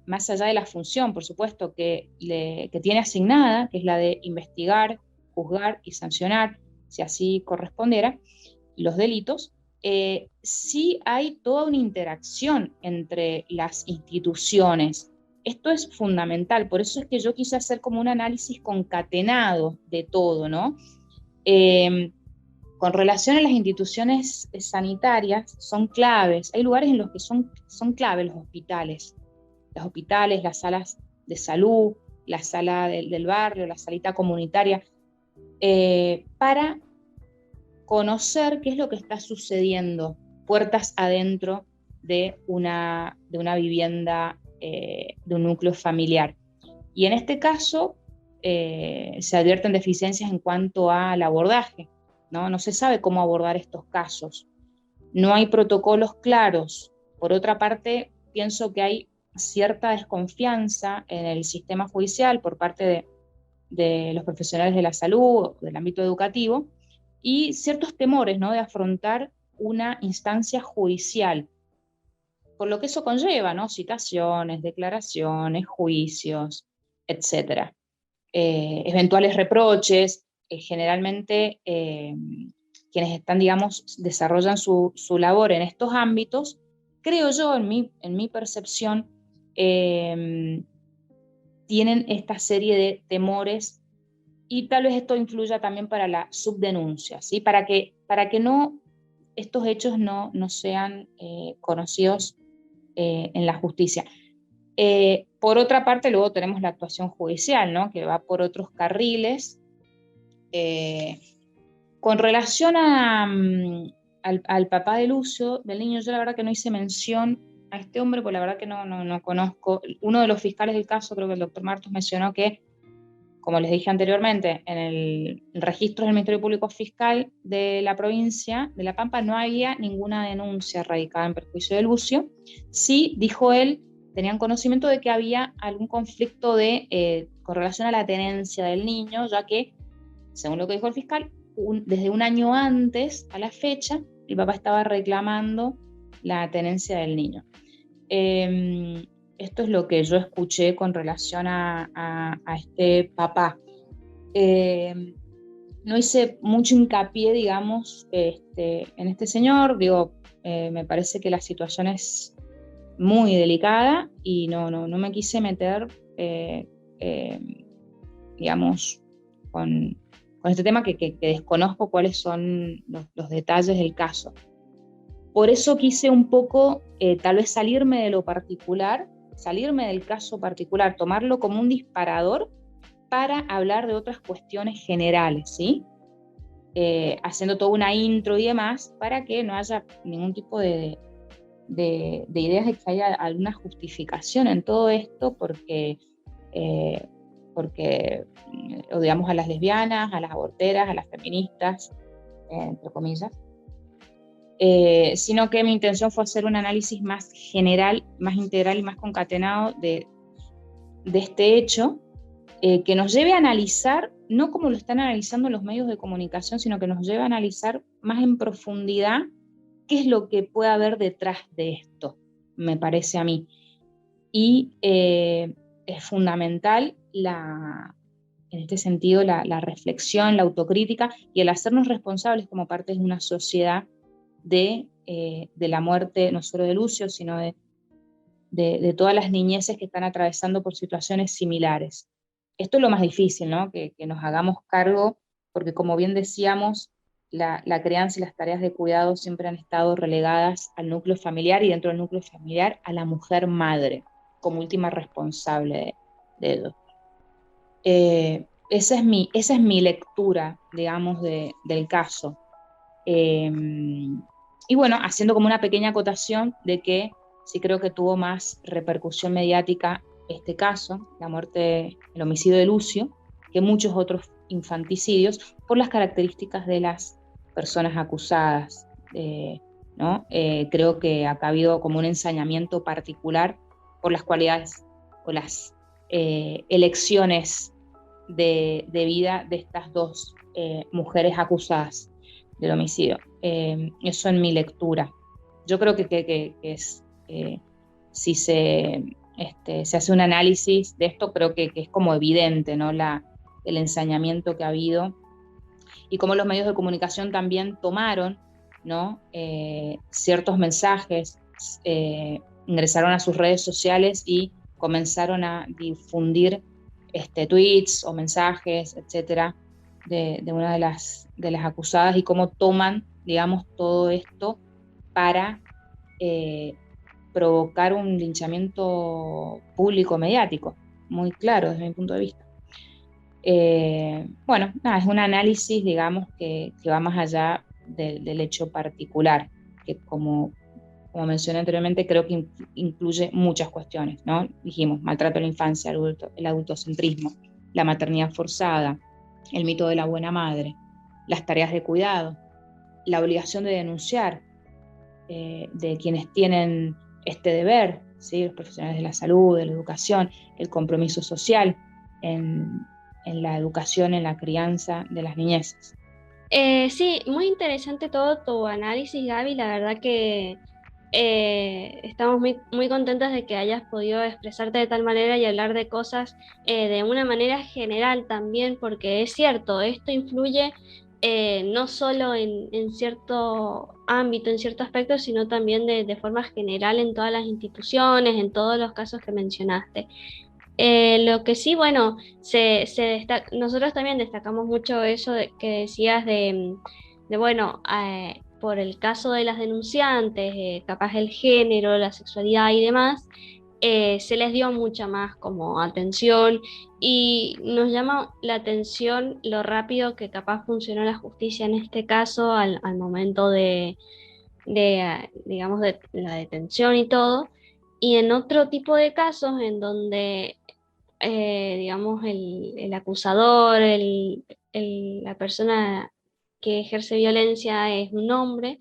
más allá de la función, por supuesto, que tiene asignada, que es la de investigar, juzgar y sancionar, si así correspondiera, los delitos. Sí hay toda una interacción entre las instituciones. Esto es fundamental, por eso es que yo quise hacer como un análisis concatenado de todo, ¿no? Con relación a las instituciones sanitarias, son claves. Hay lugares en los que son claves los hospitales, las salas de salud, la sala del barrio, la salita comunitaria, para conocer qué es lo que está sucediendo puertas adentro de una vivienda, de un núcleo familiar. Y en este caso se advierten deficiencias en cuanto al abordaje, ¿no? No se sabe cómo abordar estos casos. No hay protocolos claros. Por otra parte, pienso que hay cierta desconfianza en el sistema judicial por parte de los profesionales de la salud, del ámbito educativo, y ciertos temores, ¿no?, de afrontar una instancia judicial, por lo que eso conlleva, ¿no?, citaciones, declaraciones, juicios, etc. Eventuales reproches, generalmente quienes están, digamos, desarrollan su labor en estos ámbitos, creo yo, en mi percepción, tienen esta serie de temores, y tal vez esto influya también para la subdenuncia, ¿sí? Para que no, estos hechos no sean conocidos en la justicia. Por otra parte, luego tenemos la actuación judicial, ¿no? Que va por otros carriles. Con relación al papá de Lucio, del niño, yo la verdad que no hice mención a este hombre, porque la verdad que no conozco. Uno de los fiscales del caso, creo que el doctor Martos, mencionó que, como les dije anteriormente, en el registro del Ministerio Público Fiscal de la provincia de La Pampa no había ninguna denuncia radicada en perjuicio de Lucio. Sí, dijo él, tenían conocimiento de que había algún conflicto con relación a la tenencia del niño, ya que, según lo que dijo el fiscal, desde un año antes a la fecha, el papá estaba reclamando la tenencia del niño. Esto es lo que yo escuché con relación a este papá. No hice mucho hincapié, digamos, en este señor. Digo, me parece que la situación es muy delicada y no me quise meter, digamos, con este tema que desconozco cuáles son los detalles del caso. Por eso quise un poco, tal vez salirme de lo particular, salirme del caso particular, tomarlo como un disparador para hablar de otras cuestiones generales, ¿sí? Haciendo toda una intro y demás, para que no haya ningún tipo de ideas de que haya alguna justificación en todo esto, porque odiamos a las lesbianas, a las aborteras, a las feministas, entre comillas, sino que mi intención fue hacer un análisis más general, más integral y más concatenado de este hecho, que nos lleve a analizar, no como lo están analizando los medios de comunicación, sino que nos lleve a analizar más en profundidad qué es lo que puede haber detrás de esto, me parece a mí. Y es fundamental en este sentido la reflexión, la autocrítica y el hacernos responsables como parte de una sociedad de la muerte no solo de Lucio, sino de todas las niñeces que están atravesando por situaciones similares. Esto es lo más difícil, ¿no? Que nos hagamos cargo, porque como bien decíamos, la crianza y las tareas de cuidado siempre han estado relegadas al núcleo familiar y dentro del núcleo familiar a la mujer madre como última responsable de ello. Esa es mi lectura, digamos, del caso. Y bueno, haciendo como una pequeña acotación de que sí creo que tuvo más repercusión mediática este caso, la muerte, el homicidio de Lucio, que muchos otros infanticidios, por las características de las personas acusadas, ¿no? Creo que acá ha habido como un ensañamiento particular por las cualidades o las elecciones de vida de estas dos mujeres acusadas del homicidio. Eso en mi lectura. Yo creo que es, si se hace un análisis de esto, creo que es como evidente, ¿no? El ensañamiento que ha habido y cómo los medios de comunicación también tomaron, ¿no? Ciertos mensajes, ingresaron a sus redes sociales y comenzaron a difundir tweets o mensajes, etcétera, de una de las acusadas, y cómo toman, digamos, todo esto para provocar un linchamiento público mediático, muy claro desde mi punto de vista. Bueno, nada, es un análisis, digamos, que va más allá del hecho particular, que como mencioné anteriormente, creo que incluye muchas cuestiones, ¿no? Dijimos, maltrato a la infancia, el adultocentrismo, la maternidad forzada, el mito de la buena madre, las tareas de cuidado, la obligación de denunciar de quienes tienen este deber, ¿sí? Los profesionales de la salud, de la educación, el compromiso social en la educación, en la crianza de las niñeces. Sí, muy interesante todo tu análisis, Gaby. La verdad que estamos muy contentas de que hayas podido expresarte de tal manera y hablar de cosas de una manera general también, porque es cierto, esto influye no solo en cierto ámbito, en cierto aspecto, sino también de forma general en todas las instituciones, en todos los casos que mencionaste. Lo que sí, bueno, nosotros también destacamos mucho eso que decías bueno, por el caso de las denunciantes, capaz el género, la sexualidad y demás, se les dio mucha más como atención, y nos llama la atención lo rápido que capaz funcionó la justicia en este caso al momento digamos, de la detención y todo. Y en otro tipo de casos en donde, digamos, el acusador, la persona que ejerce violencia es un hombre,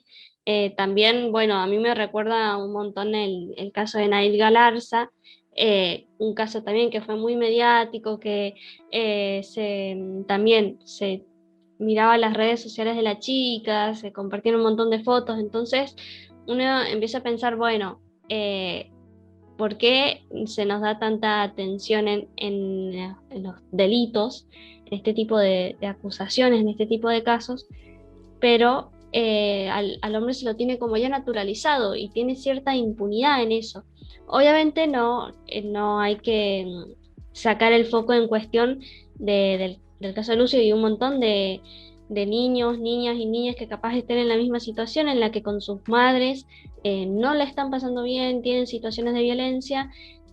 también, bueno, a mí me recuerda un montón el caso de Nail Galarza, un caso también que fue muy mediático, que también se miraba las redes sociales de la chica, se compartieron un montón de fotos, entonces uno empieza a pensar, bueno, ¿por qué se nos da tanta atención en los delitos, en este tipo de acusaciones, en este tipo de casos? Pero al hombre se lo tiene como ya naturalizado y tiene cierta impunidad en eso. Obviamente no hay que sacar el foco en cuestión del caso de Lucio y un montón de niños, niñas y niñas que capaz estén en la misma situación en la que con sus madres no la están pasando bien, tienen situaciones de violencia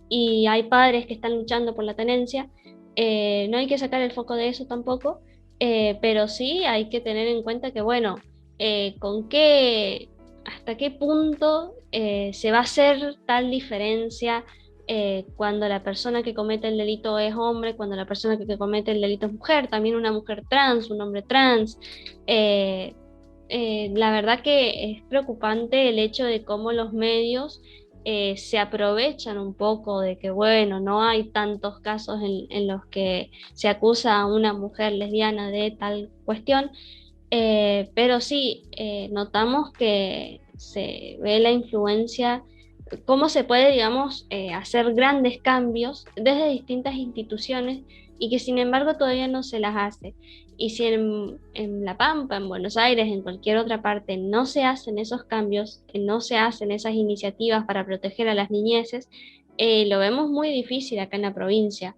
y hay padres que están luchando por la tenencia. No hay que sacar el foco de eso tampoco, pero sí hay que tener en cuenta que, bueno, hasta qué punto se va a hacer tal diferencia cuando la persona que comete el delito es hombre, cuando la persona que comete el delito es mujer, también una mujer trans, un hombre trans. Eh, la verdad que es preocupante el hecho de cómo los medios se aprovechan un poco de que, bueno, no hay tantos casos en los que se acusa a una mujer lesbiana de tal cuestión, pero sí notamos que se ve la influencia, cómo se puede, digamos, hacer grandes cambios desde distintas instituciones y que sin embargo todavía no se las hace. Y si en La Pampa, en Buenos Aires, en cualquier otra parte, no se hacen esos cambios, no se hacen esas iniciativas para proteger a las niñeces, lo vemos muy difícil acá en la provincia,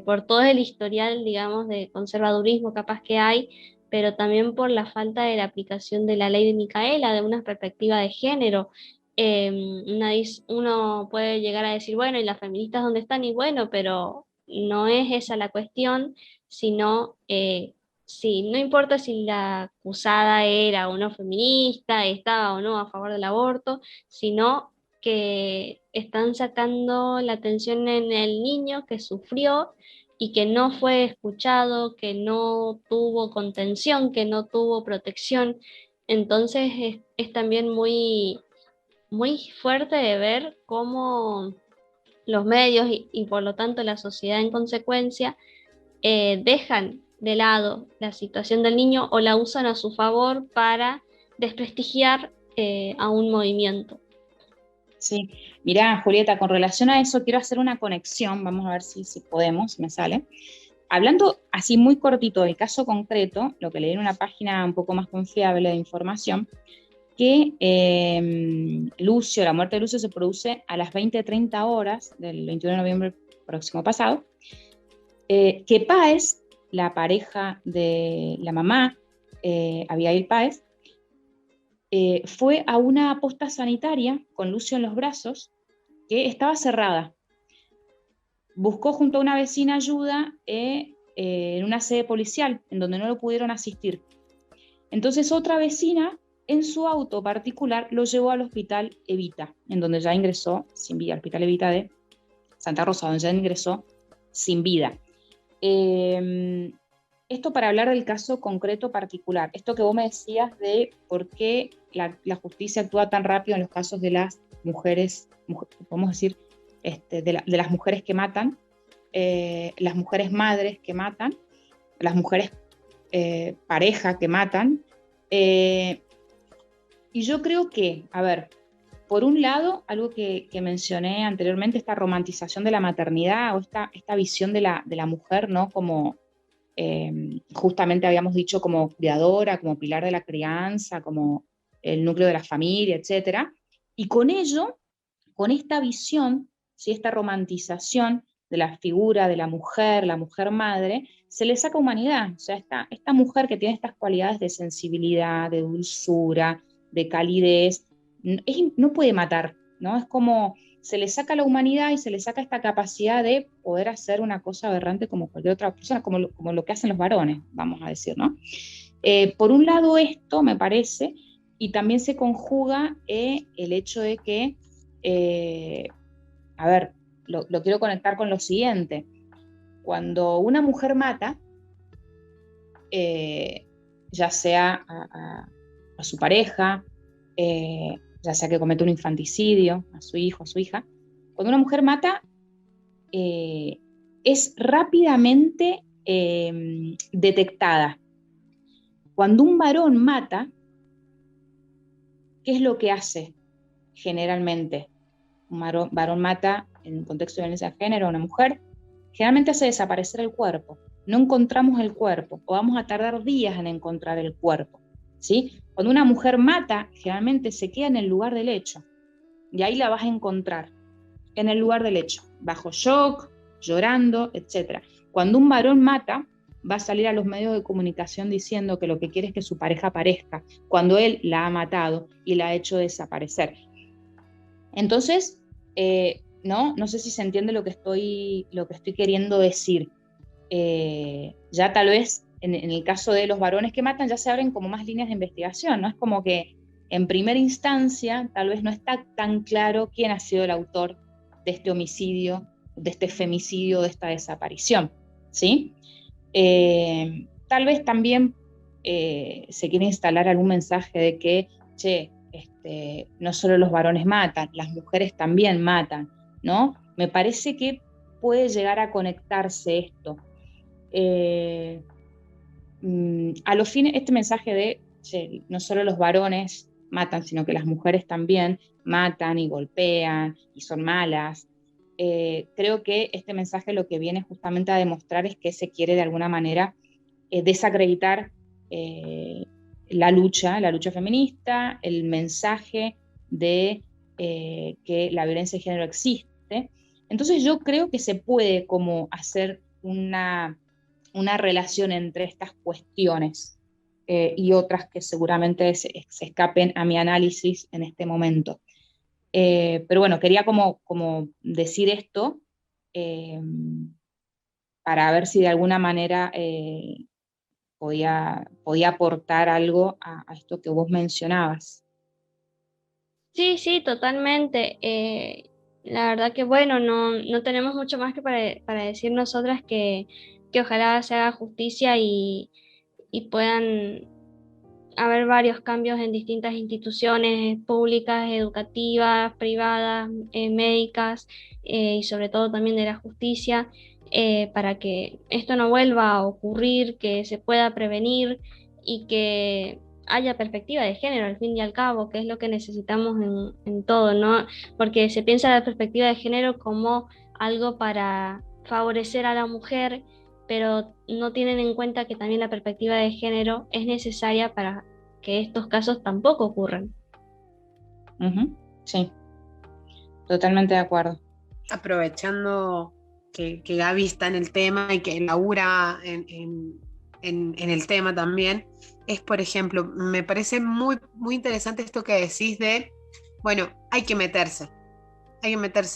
por todo el historial, digamos, de conservadurismo capaz que hay, pero también por la falta de la aplicación de la ley de Micaela, de una perspectiva de género. Uno puede llegar a decir, bueno, ¿y las feministas dónde están? Y bueno, pero no es esa la cuestión, sino, si, no importa si la acusada era o no feminista, estaba o no a favor del aborto, sino que están sacando la atención en el niño que sufrió y que no fue escuchado, que no tuvo contención, que no tuvo protección. Entonces es también muy fuerte de ver cómo los medios y por lo tanto la sociedad en consecuencia dejan de lado la situación del niño o la usan a su favor para desprestigiar a un movimiento. Sí, mirá, Julieta, con relación a eso quiero hacer una conexión, vamos a ver si podemos, si me sale. Hablando así muy cortito del caso concreto, lo que leí en una página un poco más confiable de información, que la muerte de Lucio se produce a las 20:30 horas del 21 de noviembre próximo pasado, que Páez, la pareja de la mamá, Abigail Páez, fue a una posta sanitaria con Lucio en los brazos que estaba cerrada. Buscó junto a una vecina ayuda en una sede policial en donde no lo pudieron asistir. Entonces otra vecina en su auto particular lo llevó al hospital Evita, en donde ya ingresó sin vida, al hospital Evita de Santa Rosa, donde ya ingresó sin vida. Esto para hablar del caso concreto particular. Esto que vos me decías de por qué la justicia actúa tan rápido en los casos de las mujeres, podemos decir, de las mujeres que matan, las mujeres madres que matan, las mujeres pareja que matan. Y yo creo que, a ver, por un lado, algo que mencioné anteriormente, esta romantización de la maternidad o esta visión de la mujer, ¿no? Como justamente habíamos dicho como criadora, como pilar de la crianza, como el núcleo de la familia, etc. Y con ello, con esta visión, ¿sí? Esta romantización de la figura de la mujer madre, se le saca humanidad. O sea, esta mujer que tiene estas cualidades de sensibilidad, de dulzura, de calidez, no puede matar, ¿no? Es como se le saca la humanidad y se le saca esta capacidad de poder hacer una cosa aberrante como cualquier otra persona, como lo que hacen los varones, vamos a decir, ¿no? Por un lado esto, me parece, y también se conjuga el hecho de que, a ver, lo quiero conectar con lo siguiente. Cuando una mujer mata, ya sea a su pareja, ya sea que comete un infanticidio, a su hijo, a su hija, cuando una mujer mata, es rápidamente detectada. Cuando un varón mata, ¿qué es lo que hace generalmente? Un varón mata en un contexto de violencia de género a una mujer, generalmente hace desaparecer el cuerpo. No encontramos el cuerpo, o vamos a tardar días en encontrar el cuerpo, ¿sí? Cuando una mujer mata, generalmente se queda en el lugar del hecho, y ahí la vas a encontrar, en el lugar del hecho, bajo shock, llorando, etc. Cuando un varón mata, va a salir a los medios de comunicación diciendo que lo que quiere es que su pareja aparezca, cuando él la ha matado y la ha hecho desaparecer. Entonces, no sé si se entiende lo que estoy queriendo decir. Ya tal vez en el caso de los varones que matan ya se abren como más líneas de investigación, ¿no? Es como que en primera instancia tal vez no está tan claro quién ha sido el autor de este homicidio, de este femicidio, de esta desaparición, ¿sí? Tal vez también se quiere instalar algún mensaje de que, no solo los varones matan, las mujeres también matan, ¿no? Me parece que puede llegar a conectarse esto. A los fines, este mensaje de no solo los varones matan, sino que las mujeres también matan y golpean y son malas. Creo que este mensaje lo que viene justamente a demostrar es que se quiere de alguna manera desacreditar la lucha feminista, el mensaje de que la violencia de género existe. Entonces yo creo que se puede como hacer una relación entre estas cuestiones y otras que seguramente se escapen a mi análisis en este momento. Pero bueno, quería como decir esto para ver si de alguna manera podía aportar algo a esto que vos mencionabas. Sí, totalmente. La verdad que bueno, no tenemos mucho más que para decir nosotras que ojalá se haga justicia y puedan haber varios cambios en distintas instituciones públicas, educativas, privadas, médicas, y sobre todo también de la justicia, para que esto no vuelva a ocurrir, que se pueda prevenir y que haya perspectiva de género al fin y al cabo, que es lo que necesitamos en todo, ¿no? Porque se piensa la perspectiva de género como algo para favorecer a la mujer, pero no tienen en cuenta que también la perspectiva de género es necesaria para que estos casos tampoco ocurran. Sí, totalmente de acuerdo. Aprovechando que Gaby está en el tema y que labura en el tema también, es, por ejemplo, me parece muy, muy interesante esto que decís de, bueno, hay que meterse.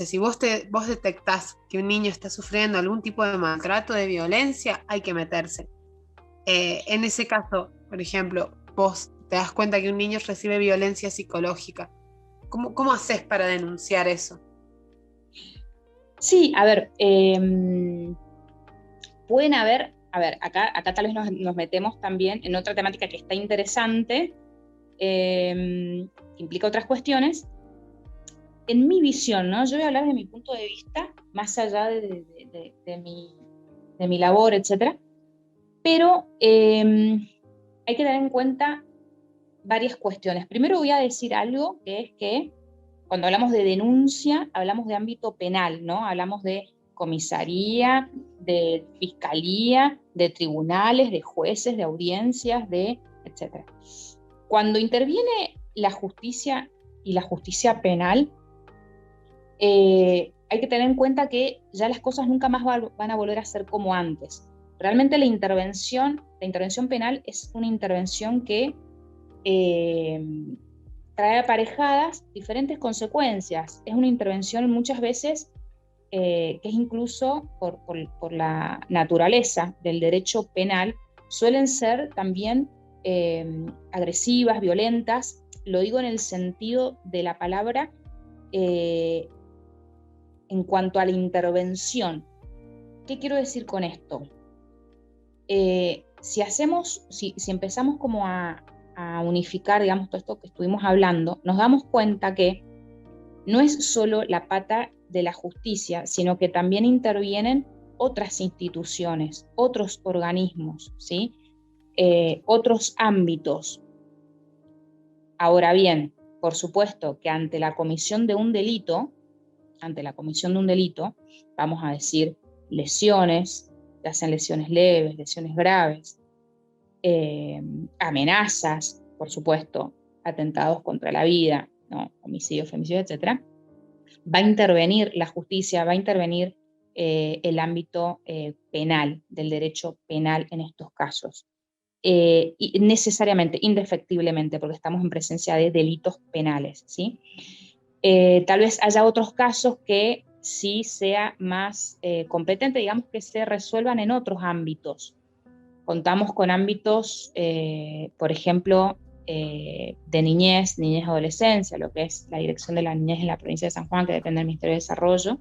Si vos detectás que un niño está sufriendo algún tipo de maltrato, de violencia, hay que meterse. En ese caso, por ejemplo, vos te das cuenta que un niño recibe violencia psicológica. ¿Cómo haces para denunciar eso? Sí, a ver, pueden haber, acá tal vez nos metemos también en otra temática que está interesante, que implica otras cuestiones. En mi visión, ¿no? Yo voy a hablar de mi punto de vista, más allá de mi labor, etc. Pero hay que tener en cuenta varias cuestiones. Primero voy a decir algo, que es que cuando hablamos de denuncia, hablamos de ámbito penal, ¿no? Hablamos de comisaría, de fiscalía, de tribunales, de jueces, de audiencias, etc. Cuando interviene la justicia y la justicia penal, hay que tener en cuenta que ya las cosas nunca más van a volver a ser como antes. Realmente la intervención penal es una intervención que trae aparejadas diferentes consecuencias. Es una intervención muchas veces que es incluso por la naturaleza del derecho penal, suelen ser también agresivas, violentas. Lo digo en el sentido de la palabra en cuanto a la intervención. ¿Qué quiero decir con esto? Si empezamos como a unificar, digamos, todo esto que estuvimos hablando, nos damos cuenta que no es solo la pata de la justicia, sino que también intervienen otras instituciones, otros organismos, ¿sí? Otros ámbitos. Ahora bien, por supuesto que ante la comisión de un delito, vamos a decir lesiones, ya sean lesiones leves, lesiones graves, amenazas, por supuesto, atentados contra la vida, ¿no? Homicidio, femicidio, etc., va a intervenir la justicia, va a intervenir el ámbito penal, del derecho penal en estos casos. Y necesariamente, indefectiblemente, porque estamos en presencia de delitos penales, ¿sí? Tal vez haya otros casos que sí sea más competente, digamos, que se resuelvan en otros ámbitos. Contamos con ámbitos, por ejemplo, de niñez, adolescencia, lo que es la Dirección de la Niñez en la provincia de San Juan, que depende del Ministerio de Desarrollo.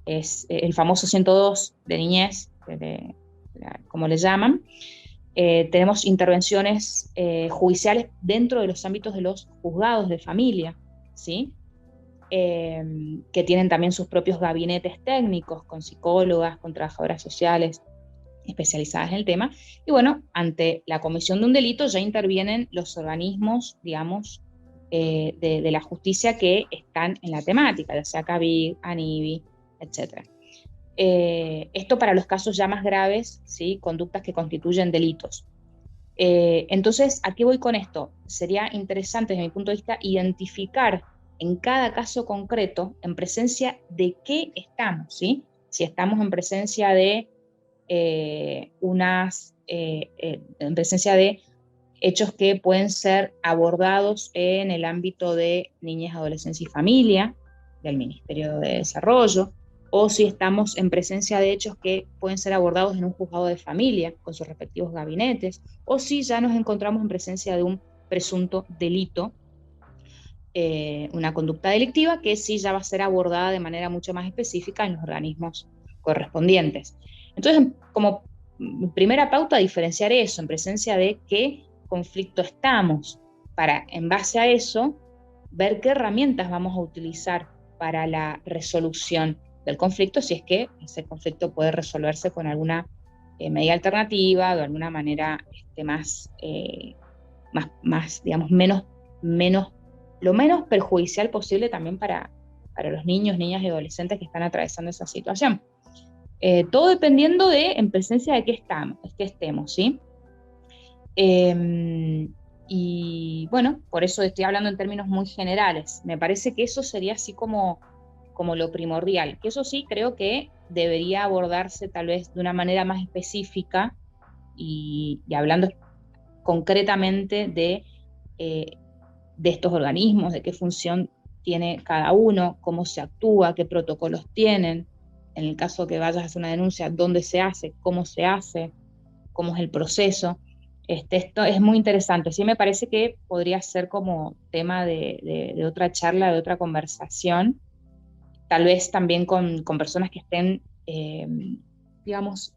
Es el famoso 102 de niñez, como le llaman. Tenemos intervenciones judiciales dentro de los ámbitos de los juzgados de familia, ¿sí? Que tienen también sus propios gabinetes técnicos, con psicólogas, con trabajadoras sociales especializadas en el tema. Y bueno, ante la comisión de un delito ya intervienen los organismos, digamos, de la justicia que están en la temática, ya sea CABIG, ANIVI, etc. Esto para los casos ya más graves, ¿sí? Conductas que constituyen delitos. Entonces, ¿a qué voy con esto? Sería interesante, desde mi punto de vista, identificar en cada caso concreto en presencia de qué estamos, ¿sí? Si estamos en presencia de en presencia de hechos que pueden ser abordados en el ámbito de niñez, adolescencia y familia, del Ministerio de Desarrollo, o si estamos en presencia de hechos que pueden ser abordados en un juzgado de familia, con sus respectivos gabinetes, o si ya nos encontramos en presencia de un presunto delito, una conducta delictiva, que sí ya va a ser abordada de manera mucho más específica en los organismos correspondientes. Entonces, como primera pauta, diferenciar eso, en presencia de qué conflicto estamos, para, en base a eso, ver qué herramientas vamos a utilizar para la resolución del conflicto, si es que ese conflicto puede resolverse con alguna medida alternativa, de alguna manera más, digamos, lo menos perjudicial posible también para los niños, niñas y adolescentes que están atravesando esa situación. Todo dependiendo de en presencia de qué estemos, ¿sí? Y bueno, por eso estoy hablando en términos muy generales. Me parece que eso sería así como lo primordial, que eso sí creo que debería abordarse tal vez de una manera más específica y hablando concretamente de estos organismos, de qué función tiene cada uno, cómo se actúa, qué protocolos tienen. En el caso que vayas a hacer una denuncia, dónde se hace, cómo es el proceso. Esto es muy interesante. Sí me parece que podría ser como tema de otra charla, de otra conversación, tal vez también con personas que estén, digamos,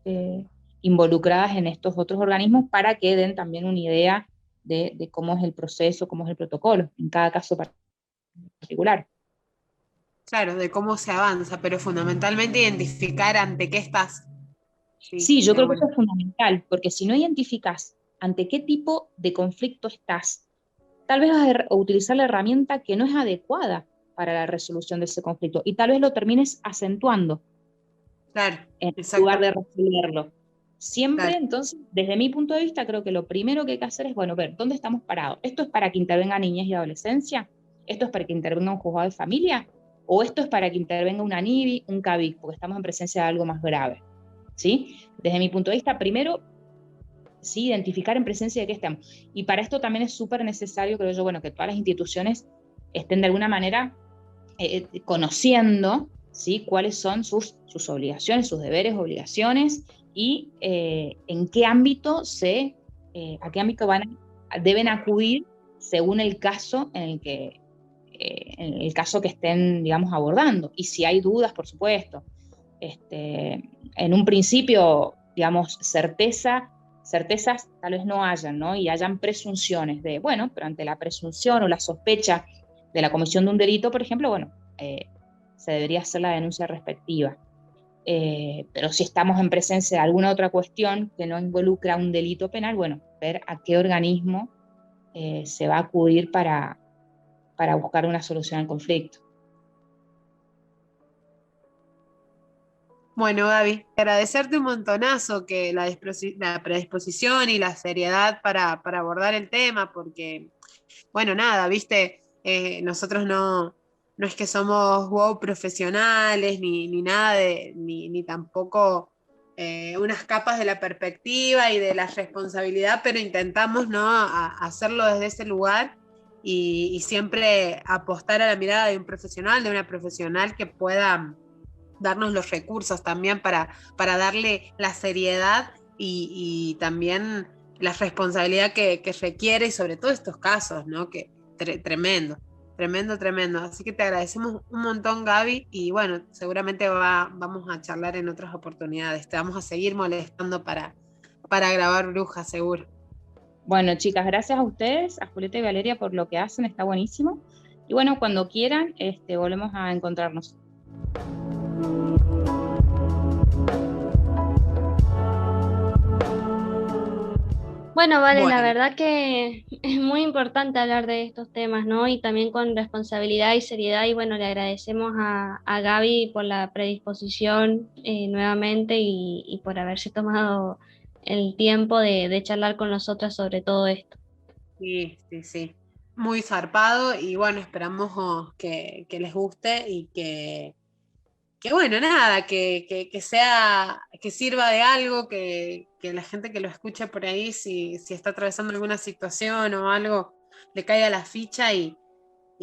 involucradas en estos otros organismos, para que den también una idea de cómo es el proceso, cómo es el protocolo, en cada caso particular. Claro, de cómo se avanza, pero fundamentalmente identificar ante qué estás. Sí, yo creo que eso es fundamental, porque si no identificas ante qué tipo de conflicto estás, tal vez vas a utilizar la herramienta que no es adecuada para la resolución de ese conflicto, y tal vez lo termines acentuando, claro, en lugar de resolverlo. Siempre, claro. Entonces, desde mi punto de vista, creo que lo primero que hay que hacer es, bueno, ver, ¿dónde estamos parados? ¿Esto es para que intervenga niñez y adolescencia? ¿Esto es para que intervenga un juzgado de familia? ¿O esto es para que intervenga una ANIVI, un CABIG, porque estamos en presencia de algo más grave? ¿Sí? Desde mi punto de vista, primero, ¿sí? Identificar en presencia de qué estamos. Y para esto también es súper necesario, creo yo, bueno, que todas las instituciones estén de alguna manera conociendo, ¿sí? Cuáles son sus obligaciones, sus deberes, obligaciones, y en qué ámbito a qué ámbito deben acudir según el caso en el caso que estén, digamos, abordando. Y si hay dudas, por supuesto. En un principio, digamos, certezas tal vez no hayan, ¿no? Y hayan presunciones de, bueno, pero ante la presunción o la sospecha de la comisión de un delito, por ejemplo, bueno, se debería hacer la denuncia respectiva. Pero si estamos en presencia de alguna otra cuestión que no involucra un delito penal, bueno, ver a qué organismo se va a acudir para buscar una solución al conflicto. Bueno, Gaby, agradecerte un montonazo que la predisposición y la seriedad para abordar el tema, porque, bueno, nada, viste, nosotros no es que somos wow profesionales, ni nada ni tampoco unas capas de la perspectiva y de la responsabilidad, pero intentamos, ¿no?, hacerlo desde ese lugar y siempre apostar a la mirada de un profesional, de una profesional que pueda darnos los recursos también para darle la seriedad y también la responsabilidad que requiere, y sobre todo estos casos, ¿no? Que tremendo. Así que te agradecemos un montón, Gaby, y bueno, seguramente vamos a charlar en otras oportunidades. Te vamos a seguir molestando para grabar Brujas, seguro. Bueno, chicas, gracias a ustedes, a Julieta y Valeria, por lo que hacen, está buenísimo. Y bueno, cuando quieran, volvemos a encontrarnos. Bueno, vale, la verdad que es muy importante hablar de estos temas, ¿no? Y también con responsabilidad y seriedad. Y bueno, le agradecemos a Gaby por la predisposición nuevamente y por haberse tomado el tiempo de charlar con nosotras sobre todo esto. Sí. Muy zarpado y bueno, esperamos que les guste y que bueno, nada, que sirva de algo, que la gente que lo escuche por ahí, si está atravesando alguna situación o algo, le caiga la ficha y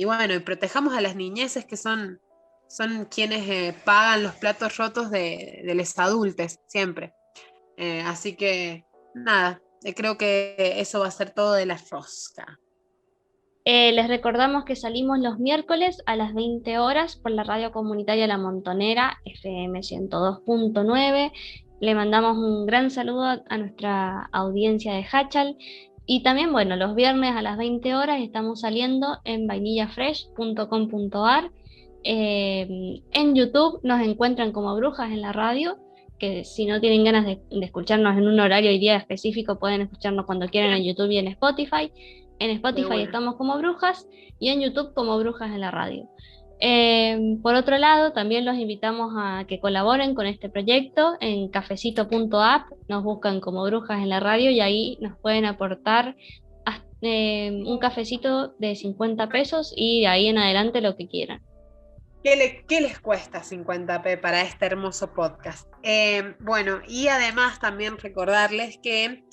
bueno, y protejamos a las niñeces que son quienes pagan los platos rotos de los adultos, siempre. Así que, nada, creo que eso va a ser todo de la rosca. Les recordamos que salimos los miércoles a las 20 horas por la radio comunitaria La Montonera, FM 102.9. Le mandamos un gran saludo a nuestra audiencia de Hachal. Y también, bueno, los viernes a las 20 horas estamos saliendo en vainillafresh.com.ar. En YouTube nos encuentran como Brujas en la Radio, que si no tienen ganas de escucharnos en un horario y día específico, pueden escucharnos cuando quieran en YouTube y en Spotify. En Spotify estamos como Brujas y en YouTube como Brujas en la Radio. Por otro lado, también los invitamos a que colaboren con este proyecto en cafecito.app. Nos buscan como Brujas en la Radio y ahí nos pueden aportar un cafecito de 50 pesos y de ahí en adelante lo que quieran. ¿Qué les cuesta 50p para este hermoso podcast? Bueno, y además también recordarles que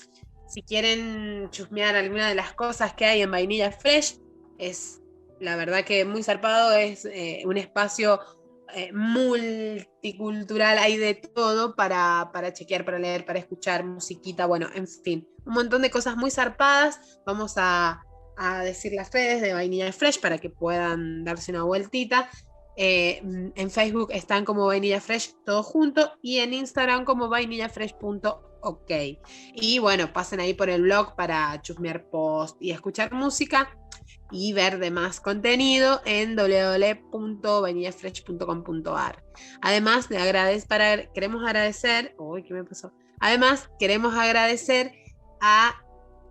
si quieren chusmear alguna de las cosas que hay en Vainilla Fresh, es la verdad que muy zarpado, es un espacio multicultural, hay de todo para chequear, para leer, para escuchar musiquita, bueno, en fin, un montón de cosas muy zarpadas. Vamos a decir las redes de Vainilla Fresh para que puedan darse una vueltita. En Facebook están como Vainilla Fresh todo junto y en Instagram como vainillafresh.ok. Y bueno, pasen ahí por el blog para chusmear post y escuchar música y ver demás contenido en www.vainillafresh.com.ar. Además, queremos agradecer a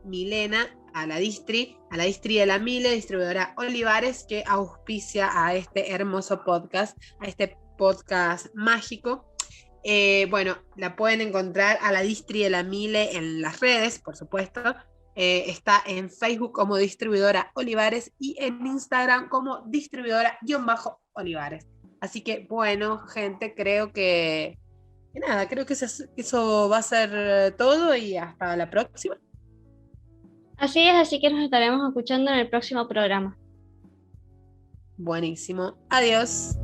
Milena, a la Distri de la Mile, distribuidora Olivares, que auspicia a este hermoso podcast, a este podcast mágico. Bueno, la pueden encontrar a la Distri de la Mile en las redes, por supuesto. Está en Facebook como distribuidora Olivares y en Instagram como distribuidora-Olivares. Así que, bueno, gente, creo que Y nada, creo que eso va a ser todo y hasta la próxima. Así es, así que nos estaremos escuchando en el próximo programa. Buenísimo. Adiós.